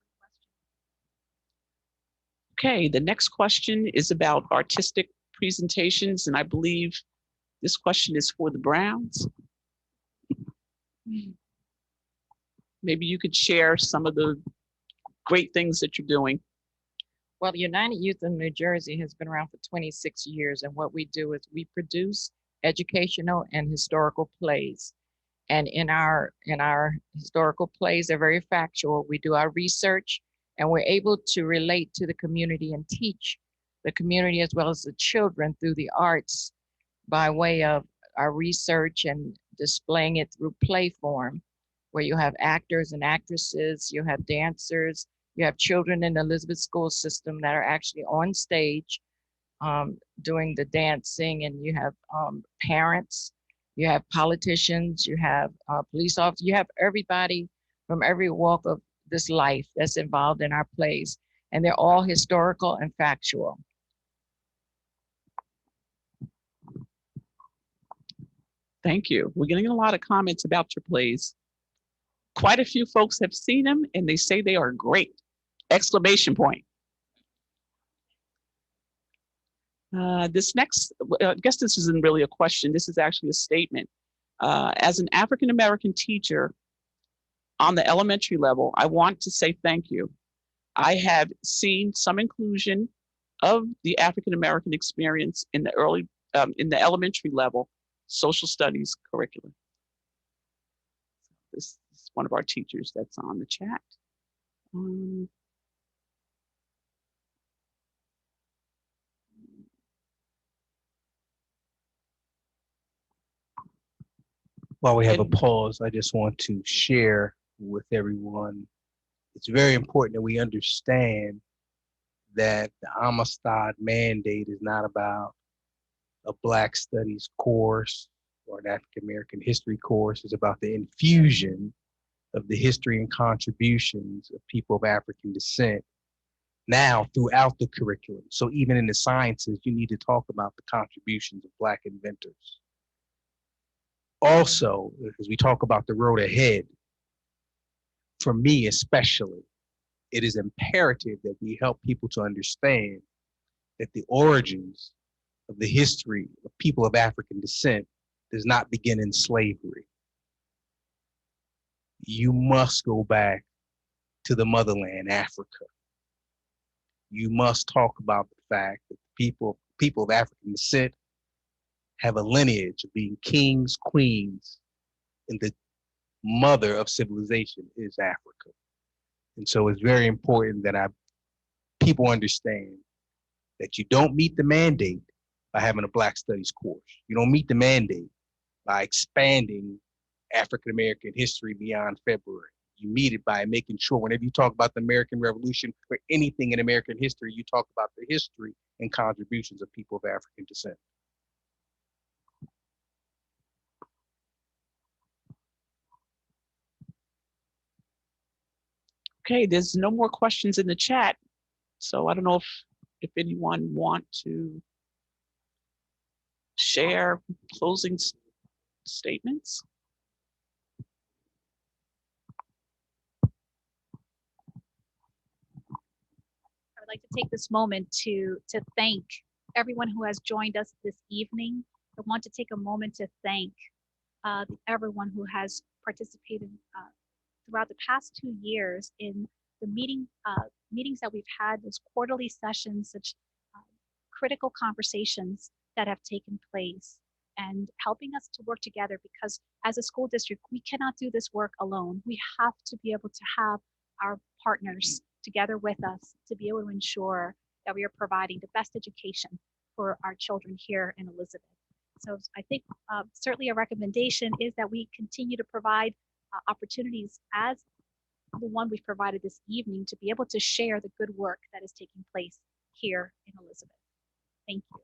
question. Okay, the next question is about artistic presentations, and I believe this question is for the Browns. Maybe you could share some of the great things that you're doing. Well, United Youth of New Jersey has been around for 26 years, and what we do is we produce educational and historical plays. And in our historical plays, they're very factual. We do our research, and we're able to relate to the community and teach the community as well as the children through the arts by way of our research and displaying it through play form, where you have actors and actresses, you have dancers, you have children in the Elizabeth school system that are actually on stage doing the dancing, and you have parents, you have politicians, you have police officers, you have everybody from every walk of this life that's involved in our plays, and they're all historical and factual. Thank you. We're getting a lot of comments about your plays. Quite a few folks have seen them and they say they are great! Exclamation point. This next, I guess this isn't really a question, this is actually a statement. As an African-American teacher on the elementary level, I want to say thank you. I have seen some inclusion of the African-American experience in the elementary level social studies curriculum. This is one of our teachers that's on the chat. While we have a pause, I just want to share with everyone, it's very important that we understand that the Amistad Mandate is not about a Black Studies course or an African American history course. It's about the infusion of the history and contributions of people of African descent now throughout the curriculum. So even in the sciences, you need to talk about the contributions of Black inventors. Also, as we talk about the road ahead, for me especially, it is imperative that we help people to understand that the origins of the history of people of African descent does not begin in slavery. You must go back to the motherland, Africa. You must talk about the fact that people of African descent have a lineage of being kings, queens, and the mother of civilization is Africa. And so it's very important that people understand that you don't meet the mandate by having a Black Studies course. You don't meet the mandate by expanding African American history beyond February. You meet it by making sure whenever you talk about the American Revolution or anything in American history, you talk about the history and contributions of people of African descent. Okay, there's no more questions in the chat. So I don't know if anyone want to share closing statements. I would like to take this moment to thank everyone who has joined us this evening. I want to take a moment to thank everyone who has participated throughout the past 2 years in the meetings that we've had, those quarterly sessions, such critical conversations that have taken place, and helping us to work together, because as a school district, we cannot do this work alone. We have to be able to have our partners together with us to be able to ensure that we are providing the best education for our children here in Elizabeth. So I think certainly a recommendation is that we continue to provide opportunities as the one we've provided this evening to be able to share the good work that is taking place here in Elizabeth. Thank you.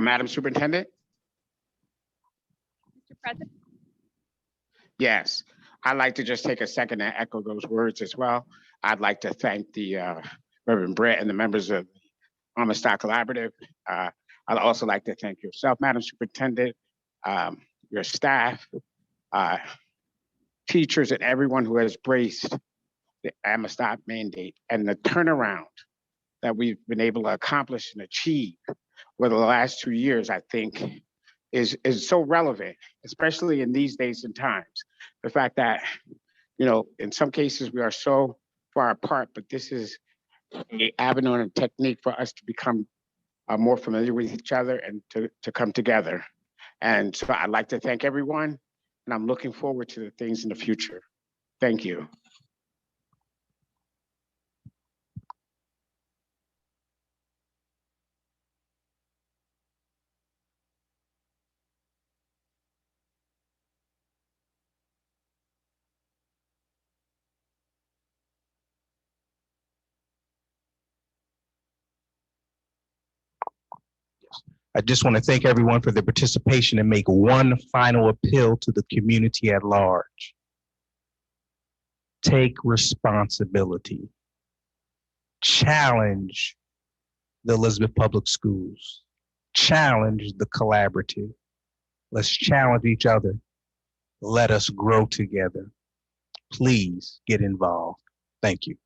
Madam Superintendent? Mr. President? Yes, I'd like to just take a second and echo those words as well. I'd like to thank the Reverend Britt and the members of the Amistad Collaborative. I'd also like to thank yourself, Madam Superintendent, your staff, teachers, and everyone who has braced the Amistad Mandate and the turnaround that we've been able to accomplish and achieve over the last 2 years, I think is so relevant, especially in these days and times. The fact that, in some cases we are so far apart, but this is an avenue and a technique for us to become more familiar with each other and to come together. And so I'd like to thank everyone, and I'm looking forward to the things in the future. Thank you. I just want to thank everyone for their participation and make one final appeal to the community at large. Take responsibility. Challenge the Elizabeth Public Schools. Challenge the collaborative. Let's challenge each other. Let us grow together. Please get involved. Thank you.